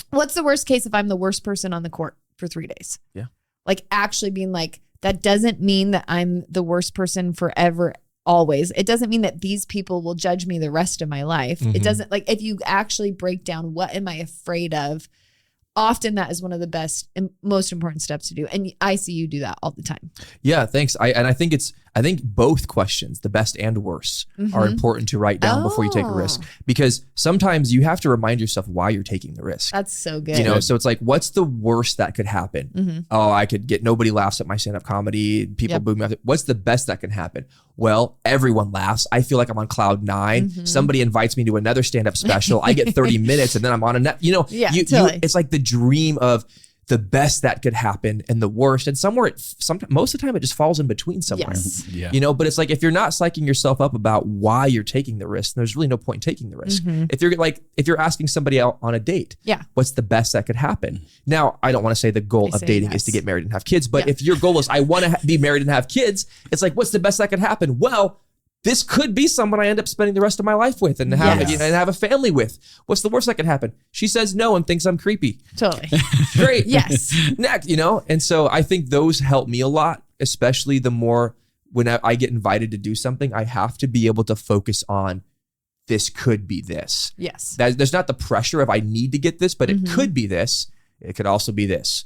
what's the worst case if I'm the worst person on the court for 3 days? Yeah. Like actually being like, that doesn't mean that I'm the worst person forever, always. It doesn't mean that these people will judge me the rest of my life. It doesn't, like, if you actually break down what am I afraid of, often that is one of the best and most important steps to do. And I see you do that all the time. Yeah, thanks. I think both questions, the best and worst, are important to write down before you take a risk, because sometimes you have to remind yourself why you're taking the risk. That's so good. You know, so it's like, what's the worst that could happen? Oh, I could get, nobody laughs at my stand-up comedy. People boo me. What's the best that can happen? Well, everyone laughs. I feel like I'm on cloud 9. Somebody invites me to another stand-up special. I get 30 minutes and then I'm on a net, you know, totally. It's like the dream of the best that could happen and the worst. And somewhere, most of the time it just falls in between somewhere. Yes. Yeah. You know, but it's like, if you're not psyching yourself up about why you're taking the risk, there's really no point in taking the risk. If you're asking somebody out on a date, what's the best that could happen? Now, I don't want to say the goal of dating is to get married and have kids, but if your goal is, I want to be married and have kids, it's like, what's the best that could happen? Well, this could be someone I end up spending the rest of my life with and have and have a family with. What's the worst that could happen? She says no and thinks I'm creepy. Totally. Great. Yes. Next, you know? And so I think those help me a lot, especially the more when I get invited to do something, I have to be able to focus on, this could be this. Yes. There's not the pressure of I need to get this, but it could be this. It could also be this.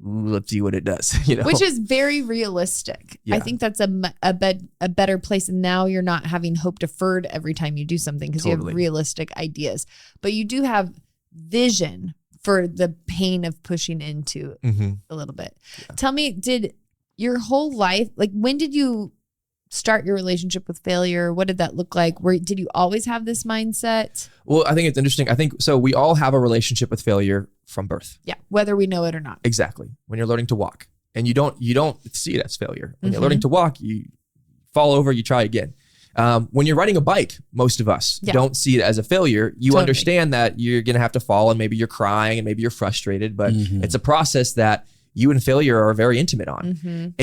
Let's see what it does, you know? Which is very realistic. I think that's a better place. And now you're not having hope deferred every time you do something, because you have realistic ideas, but you do have vision for the pain of pushing into a little bit. Tell me, did your whole life, like, when did you start your relationship with failure? What did that look like? Did you always have this mindset? Well, I think it's interesting. I think so. We all have a relationship with failure from birth. Yeah, whether we know it or not. Exactly. When you're learning to walk, and you don't see it as failure. When you're learning to walk, you fall over, you try again. When you're riding a bike, most of us don't see it as a failure. You understand that you're going to have to fall, and maybe you're crying and maybe you're frustrated, but it's a process that you and failure are very intimate on.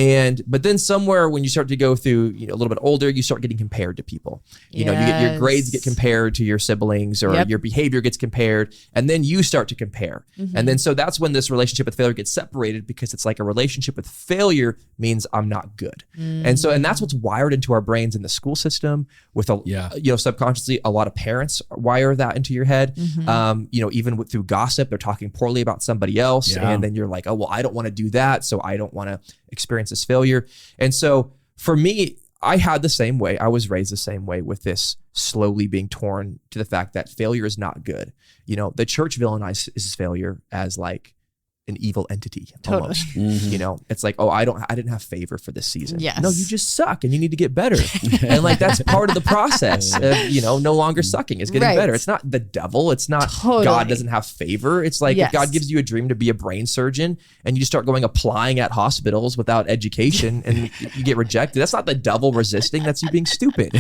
But then somewhere when you start to go through, a little bit older, you start getting compared to people. You get your grades get compared to your siblings, or your behavior gets compared, and then you start to compare. And then so that's when this relationship with failure gets separated, because it's like a relationship with failure means I'm not good. And that's what's wired into our brains in the school system with subconsciously. A lot of parents wire that into your head. Even through gossip, they're talking poorly about somebody else, and then you're like, oh well, I don't want to do that, so I don't want to experience this failure. And so for me, I had the same way. I was raised the same way, with this slowly being torn to the fact that failure is not good. The church villainizes failure as like an evil entity almost. It's like, oh, I didn't have favor for this season. Yes. No, you just suck and you need to get better. And like, that's part of the process of, no longer sucking, is getting better. It's not the devil. It's not God doesn't have favor. It's like, if God gives you a dream to be a brain surgeon and you just start applying at hospitals without education and you get rejected, that's not the devil resisting, that's you being stupid.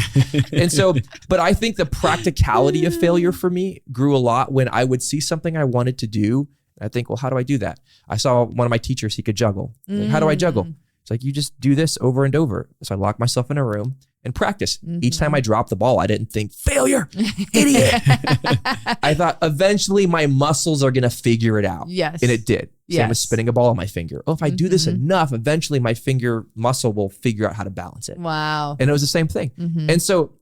And so, but I think the practicality of failure for me grew a lot when I would see something I wanted to do. I think, well, how do I do that? I saw one of my teachers, he could juggle. Like, how do I juggle? It's like, you just do this over and over. So I locked myself in a room and practice. Each time I dropped the ball, I didn't think, failure, idiot. I thought eventually my muscles are going to figure it out. Yes. And it did. Same as spinning a ball on my finger. Oh, if I do this enough, eventually my finger muscle will figure out how to balance it. Wow. And it was the same thing. And so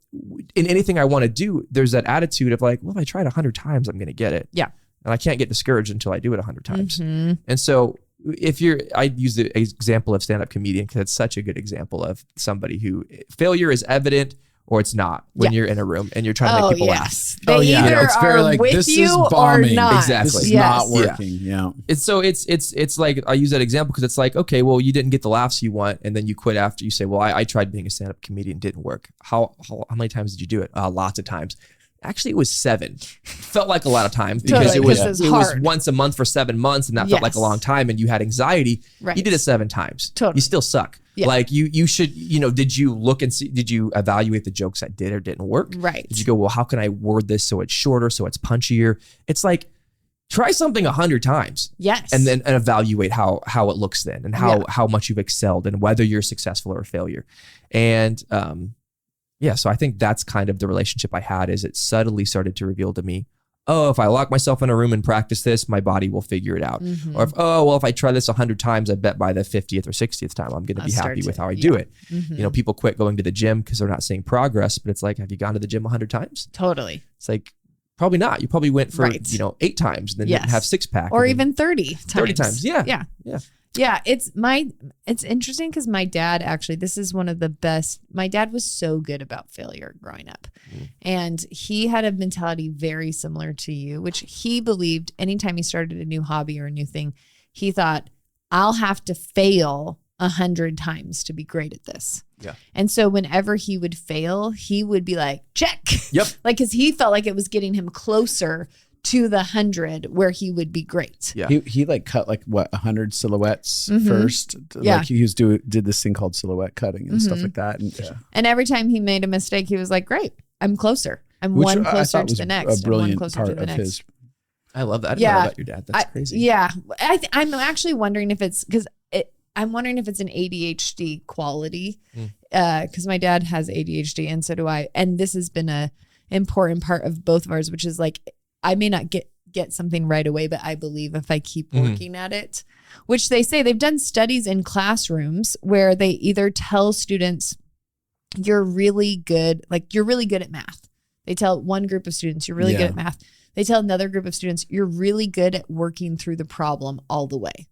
in anything I want to do, there's that attitude of like, well, if I try it 100 times, I'm going to get it. Yeah. And I can't get discouraged until I do it 100 times. And so I use the example of stand-up comedian because it's such a good example of somebody who failure is evident or it's not when you're in a room and you're trying to make people laugh. They either it's very are like, with this you is bombing. or not. Exactly. This is not working. It's like, I use that example because it's like, okay, well, you didn't get the laughs you want, and then you quit after. You say, well, I tried being a stand-up comedian, didn't work. How many times did you do it? Lots of times. Actually, it was 7. Felt like a lot of time because it was once a month for 7 months, and that felt like a long time, and you had anxiety. Right. You did it 7 times. Totally. You still suck. Yeah. Like you should, did you look and see, did you evaluate the jokes that did or didn't work? Right. Did you go, well, how can I word this so it's shorter, so it's punchier? It's like, try something 100 times. Yes. And then evaluate how it looks then, and how much you've excelled, and whether you're successful or a failure. And, so I think that's kind of the relationship I had, is it subtly started to reveal to me, oh, if I lock myself in a room and practice this, my body will figure it out. Or if I try this 100 times, I bet by the 50th or 60th time, I'm going to be happy with how I do it. People quit going to the gym because they're not seeing progress, but it's like, have you gone to the gym 100 times? Totally. It's like, probably not. You probably went for, 8 times and then didn't have 6-pack. Or even 30 times. 30 times. Yeah. Yeah, it's interesting because my dad, actually, this is one of the best. My dad was so good about failure growing up. And he had a mentality very similar to you, which he believed anytime he started a new hobby or a new thing, he thought, I'll have to fail 100 times to be great at this. Yeah. And so whenever he would fail, he would be like, check. Yep. Like, because he felt like it was getting him closer to the 100 where he would be great. Yeah. He like cut 100 silhouettes first. Like he did this thing called silhouette cutting and stuff like that. And every time he made a mistake, he was like, great, I'm closer. I'm one closer to the next. A brilliant part of his. I love that. I didn't know about your dad. That's crazy. Yeah. I'm actually wondering if it's because I'm wondering if it's an ADHD quality because my dad has ADHD and so do I. And this has been a important part of both of ours, which is like, I may not get something right away, but I believe if I keep working at it, which they say they've done studies in classrooms where they either tell students you're really good at math. They tell one group of students you're really good at math. They tell another group of students you're really good at working through the problem all the way.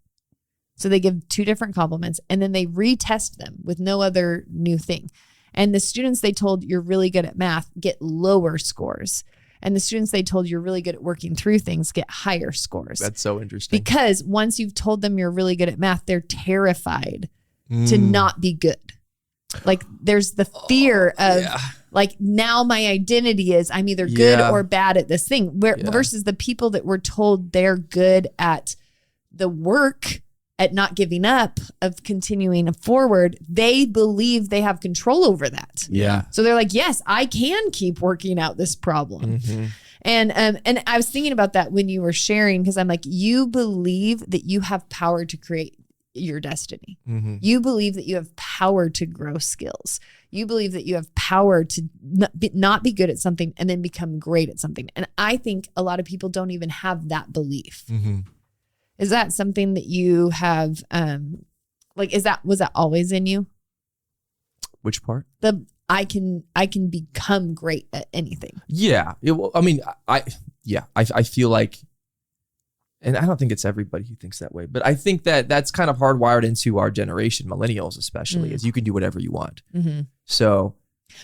So they give 2 different compliments and then they retest them with no other new thing. And the students they told you're really good at math get lower scores. And the students they told you're really good at working through things get higher scores. That's so interesting. Because once you've told them you're really good at math, they're terrified to not be good. Like there's the fear of like, now my identity is I'm either good or bad at this thing. Versus the people that were told they're good at the work, at not giving up, of continuing forward, they believe they have control over that. Yeah. So they're like, yes, I can keep working out this problem. And I was thinking about that when you were sharing, because I'm like, you believe that you have power to create your destiny. You believe that you have power to grow skills. You believe that you have power to not be good at something and then become great at something. And I think a lot of people don't even have that belief. Is that something that you have, was that always in you? Which part? I can become great at anything. Yeah. I feel like, and I don't think it's everybody who thinks that way, but I think that that's kind of hardwired into our generation, millennials especially, is you can do whatever you want. So,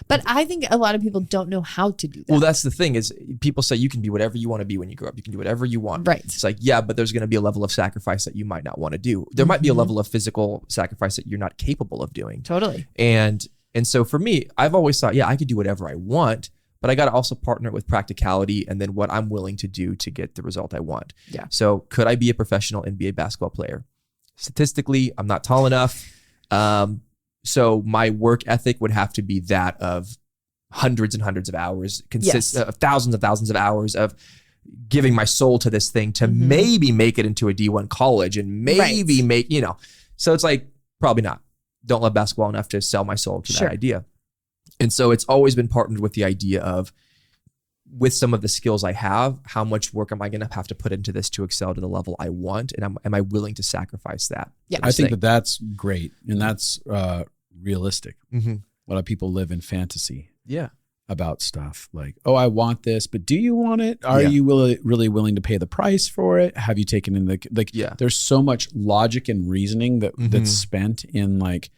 but I think a lot of people don't know how to do that. Well, that's the thing is people say you can be whatever you want to be when you grow up. You can do whatever you want. Right. It's like, yeah, but there's going to be a level of sacrifice that you might not want to do. There might be a level of physical sacrifice that you're not capable of doing. Totally. And so for me, I've always thought, yeah, I could do whatever I want, but I got to also partner it with practicality and then what I'm willing to do to get the result I want. Yeah. So could I be a professional NBA basketball player? Statistically, I'm not tall enough. So my work ethic would have to be that of hundreds and hundreds of hours, of thousands of hours of giving my soul to this thing to maybe make it into a D1 college and maybe make, so it's like, probably not. Don't love basketball enough to sell my soul to that idea. And so it's always been partnered with the idea of, with some of the skills I have, how much work am I going to have to put into this to excel to the level I want? And am I willing to sacrifice that? Yeah, I think that's great. And that's realistic. A lot of people live in fantasy about stuff like, oh, I want this, but do you want it? Are you really willing to pay the price for it? Have you taken in there's so much logic and reasoning that's spent in like,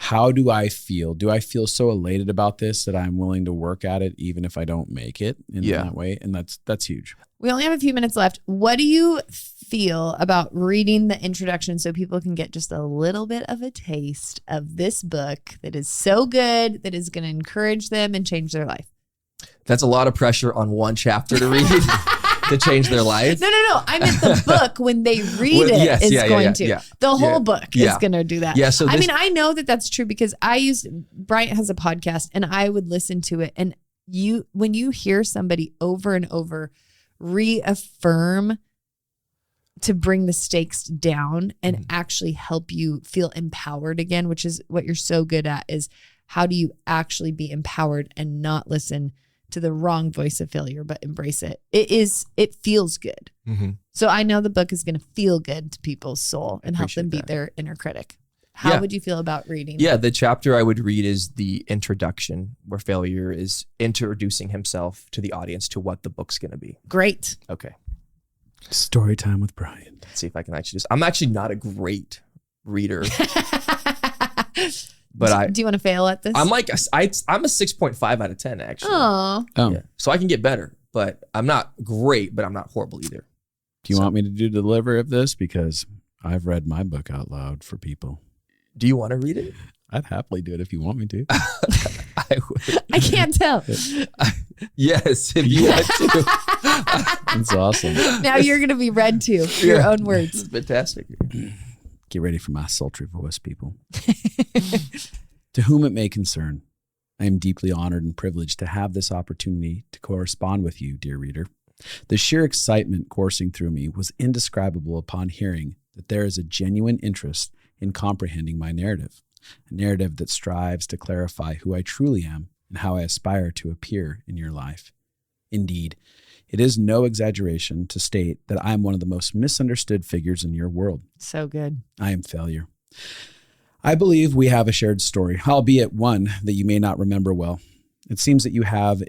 how do I feel? Do I feel so elated about this that I'm willing to work at it even if I don't make it in that way? And that's huge. We only have a few minutes left. What do you feel about reading the introduction so people can get just a little bit of a taste of this book that is so good that is going to encourage them and change their life? That's a lot of pressure on one chapter to read. To change their life? No. I meant the book when they read it going to. Yeah. The whole book is going to do that. Yeah, so I know that that's true because Bryant has a podcast and I would listen to it. And when you hear somebody over and over reaffirm to bring the stakes down and actually help you feel empowered again, which is what you're so good at, is how do you actually be empowered and not listen to the wrong voice of failure, but embrace it. It feels good. So I know the book is going to feel good to people's soul and help them beat their inner critic. How would you feel about reading? Yeah, the chapter I would read is the introduction, where failure is introducing himself to the audience to what the book's going to be. Great. Okay. Story time with Brian. Let's see if I can actually I'm actually not a great reader. But do you want to fail at this? I'm like, I'm a 6.5 out of 10, actually. Oh. Yeah. So I can get better, but I'm not great, but I'm not horrible either. Do you want me to do the delivery of this? Because I've read my book out loud for people. Do you want to read it? I'd happily do it if you want me to. I would. I can't tell. Yes, if you want to. That's awesome. Now you're going to be read to your own words. Fantastic. Get ready for my sultry voice, people. To whom it may concern, I am deeply honored and privileged to have this opportunity to correspond with you, dear reader. The sheer excitement coursing through me was indescribable upon hearing that there is a genuine interest in comprehending my narrative, a narrative that strives to clarify who I truly am and how I aspire to appear in your life. Indeed, it is no exaggeration to state that I am one of the most misunderstood figures in your world. So good. I am failure. I believe we have a shared story, albeit one that you may not remember well. It seems that you have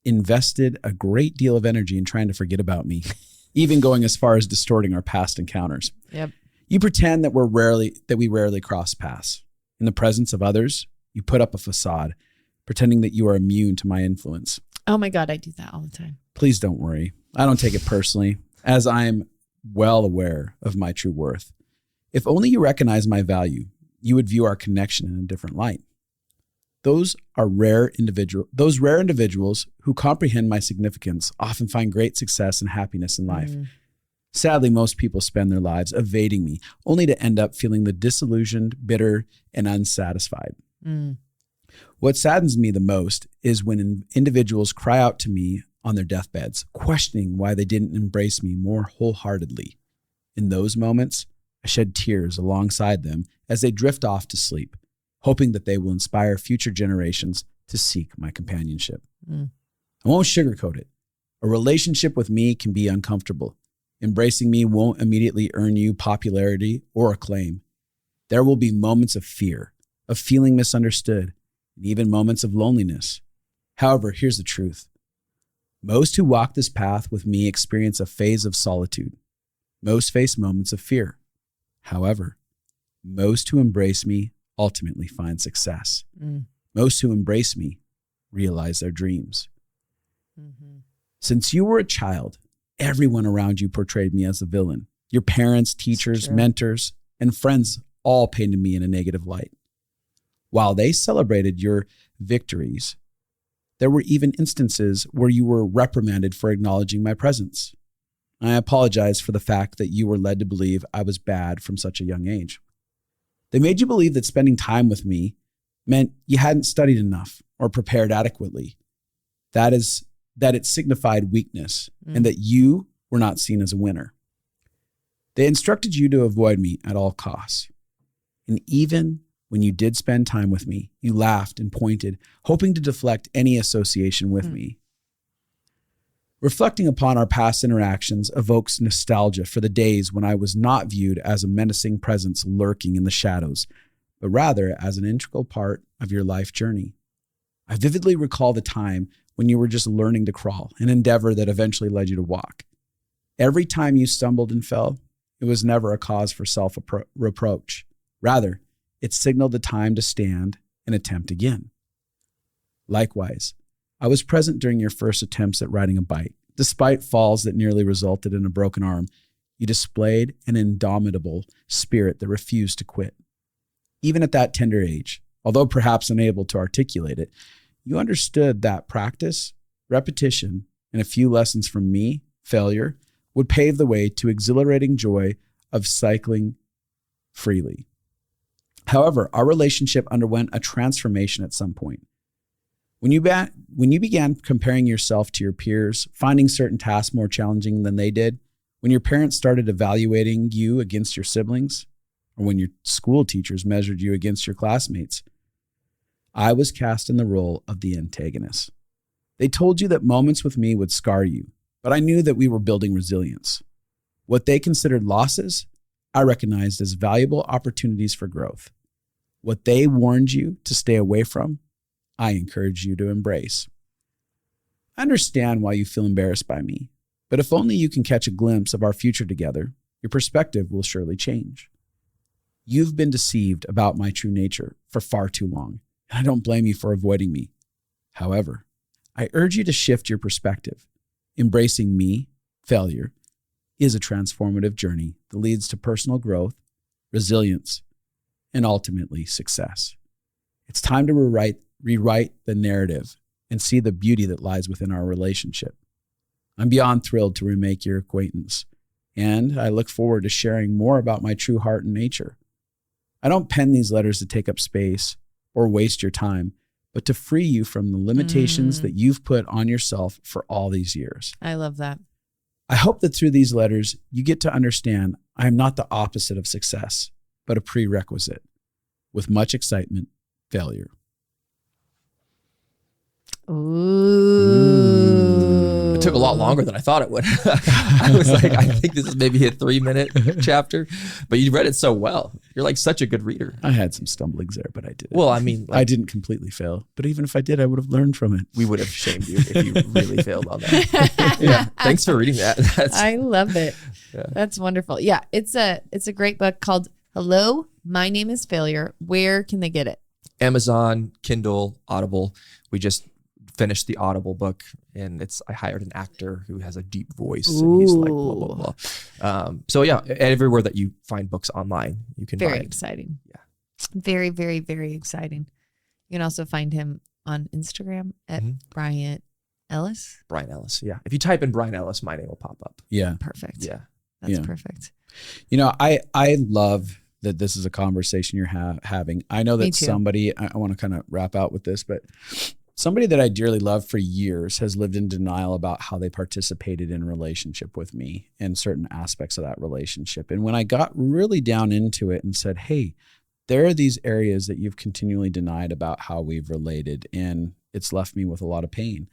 invested a great deal of energy in trying to forget about me, even going as far as distorting our past encounters. Yep. You pretend that we rarely cross paths. In the presence of others, you put up a facade, pretending that you are immune to my influence. Oh my God, I do that all the time. Please don't worry. I don't take it personally, as I am well aware of my true worth. If only you recognize my value, you would view our connection in a different light. Those rare individuals who comprehend my significance often find great success and happiness in life. Sadly, most people spend their lives evading me, only to end up feeling the disillusioned, bitter, and unsatisfied. What saddens me the most is when individuals cry out to me on their deathbeds, questioning why they didn't embrace me more wholeheartedly. In those moments, I shed tears alongside them as they drift off to sleep, hoping that they will inspire future generations to seek my companionship. I won't sugarcoat it. A relationship with me can be uncomfortable. Embracing me won't immediately earn you popularity or acclaim. There will be moments of fear, of feeling misunderstood, and even moments of loneliness. However, here's the truth. Most who walk this path with me experience a phase of solitude. Most face moments of fear. However, most who embrace me ultimately find success. Most who embrace me realize their dreams. Since you were a child, everyone around you portrayed me as a villain. Your parents, teachers, mentors, and friends all painted me in a negative light. While they celebrated your victories, there were even instances where you were reprimanded for acknowledging my presence. I apologize for the fact that you were led to believe I was bad from such a young age. They made you believe that spending time with me meant you hadn't studied enough or prepared adequately. That it signified weakness and that you were not seen as a winner. They instructed you to avoid me at all costs. And even when you did spend time with me, you laughed and pointed, hoping to deflect any association with me. Reflecting upon our past interactions evokes nostalgia for the days when I was not viewed as a menacing presence lurking in the shadows, but rather as an integral part of your life journey. I vividly recall the time when you were just learning to crawl, an endeavor that eventually led you to walk. Every time you stumbled and fell, it was never a cause for self-reproach. Rather, it signaled the time to stand and attempt again. Likewise, I was present during your first attempts at riding a bike. Despite falls that nearly resulted in a broken arm, you displayed an indomitable spirit that refused to quit. Even at that tender age, although perhaps unable to articulate it, you understood that practice, repetition, and a few lessons from me, failure, would pave the way to exhilarating joy of cycling freely. However, our relationship underwent a transformation at some point. When you began comparing yourself to your peers, finding certain tasks more challenging than they did, when your parents started evaluating you against your siblings, or when your school teachers measured you against your classmates, I was cast in the role of the antagonist. They told you that moments with me would scar you, but I knew that we were building resilience. What they considered losses, I recognized as valuable opportunities for growth. What they warned you to stay away from, I encourage you to embrace. I understand why you feel embarrassed by me, but if only you can catch a glimpse of our future together, your perspective will surely change. You've been deceived about my true nature for far too long, and I don't blame you for avoiding me. However, I urge you to shift your perspective. Embracing me, failure, is a transformative journey that leads to personal growth, resilience, and ultimately success. It's time to rewrite the narrative and see the beauty that lies within our relationship. I'm beyond thrilled to remake your acquaintance, and I look forward to sharing more about my true heart and nature. I don't pen these letters to take up space or waste your time, but to free you from the limitations that you've put on yourself for all these years. I love that. I hope that through these letters, you get to understand I am not the opposite of success, but a prerequisite. With much excitement, failure. Ooh. It took a lot longer than I thought it would. I was like, I think this is maybe a 3-minute chapter, but you read it so well. You're like such a good reader. I had some stumblings there, but I did. Well, I mean, I didn't completely fail, but even if I did, I would have learned from it. We would have shamed you if you really failed on that. Yeah. Thanks for reading that. I love it. Yeah. That's wonderful. Yeah. It's a great book called Hello, My Name is Failure. Where can they get it? Amazon, Kindle, Audible. We just finished the Audible book, and I hired an actor who has a deep voice, and he's like blah blah blah. So yeah, everywhere that you find books online, you can Very find. exciting. Yeah, very, very, very exciting. You can also find him on Instagram at Bryant Ellis. Bryant Ellis. Yeah, if you type in Bryant Ellis, my name will pop up. Yeah, Perfect. Yeah, that's perfect. You know, I love that this is a conversation you're having. I know that somebody, I want to kind of wrap out with this, but somebody that I dearly love for years has lived in denial about how they participated in a relationship with me and certain aspects of that relationship. And when I got really down into it and said, hey, there are these areas that you've continually denied about how we've related, and it's left me with a lot of pain.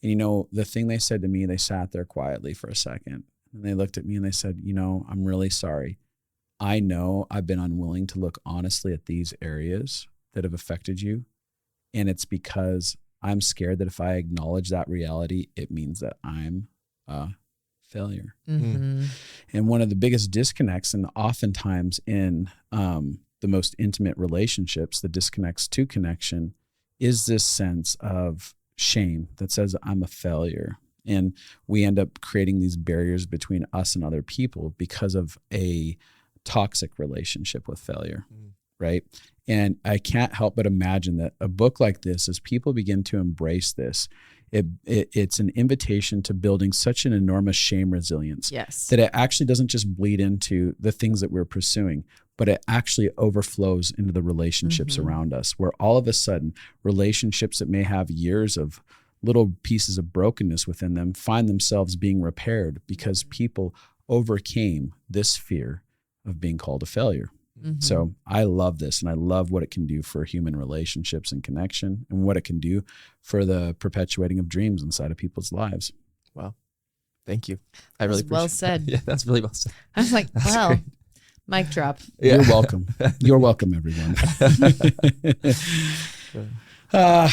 And, you know, the thing they said to me, they sat there quietly for a second and they looked at me and they said, you know, I'm really sorry. I know I've been unwilling to look honestly at these areas that have affected you. And it's because I'm scared that if I acknowledge that reality, it means that I'm a failure. Mm-hmm. And one of the biggest disconnects, and oftentimes in the most intimate relationships, the disconnects to connection, is this sense of shame that says I'm a failure. And we end up creating these barriers between us and other people because of a toxic relationship with failure, right? And I can't help but imagine that a book like this, as people begin to embrace this, it's an invitation to building such an enormous shame resilience that it actually doesn't just bleed into the things that we're pursuing, but it actually overflows into the relationships around us, where all of a sudden relationships that may have years of little pieces of brokenness within them find themselves being repaired because people overcame this fear of being called a failure. So I love this, and I love what it can do for human relationships and connection, and what it can do for the perpetuating of dreams inside of people's lives. Wow. Thank you. I really appreciate well said. Yeah, that's really well said. I was like, wow. Mic drop. Yeah. You're welcome. You're welcome, everyone.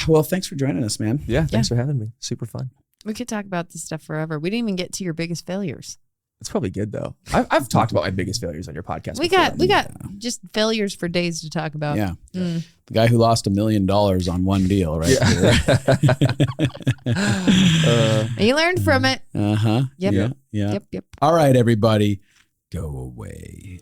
Well, thanks for joining us, man. Yeah, thanks for having me. Super fun. We could talk about this stuff forever. We didn't even get to your biggest failures. It's probably good though. I've talked about my biggest failures on your podcast. We got just failures for days to talk about. Yeah. The guy who lost $1 million on one deal, right? He learned from it. Uh-huh. Yep. Yeah. Yep. All right, everybody, go away.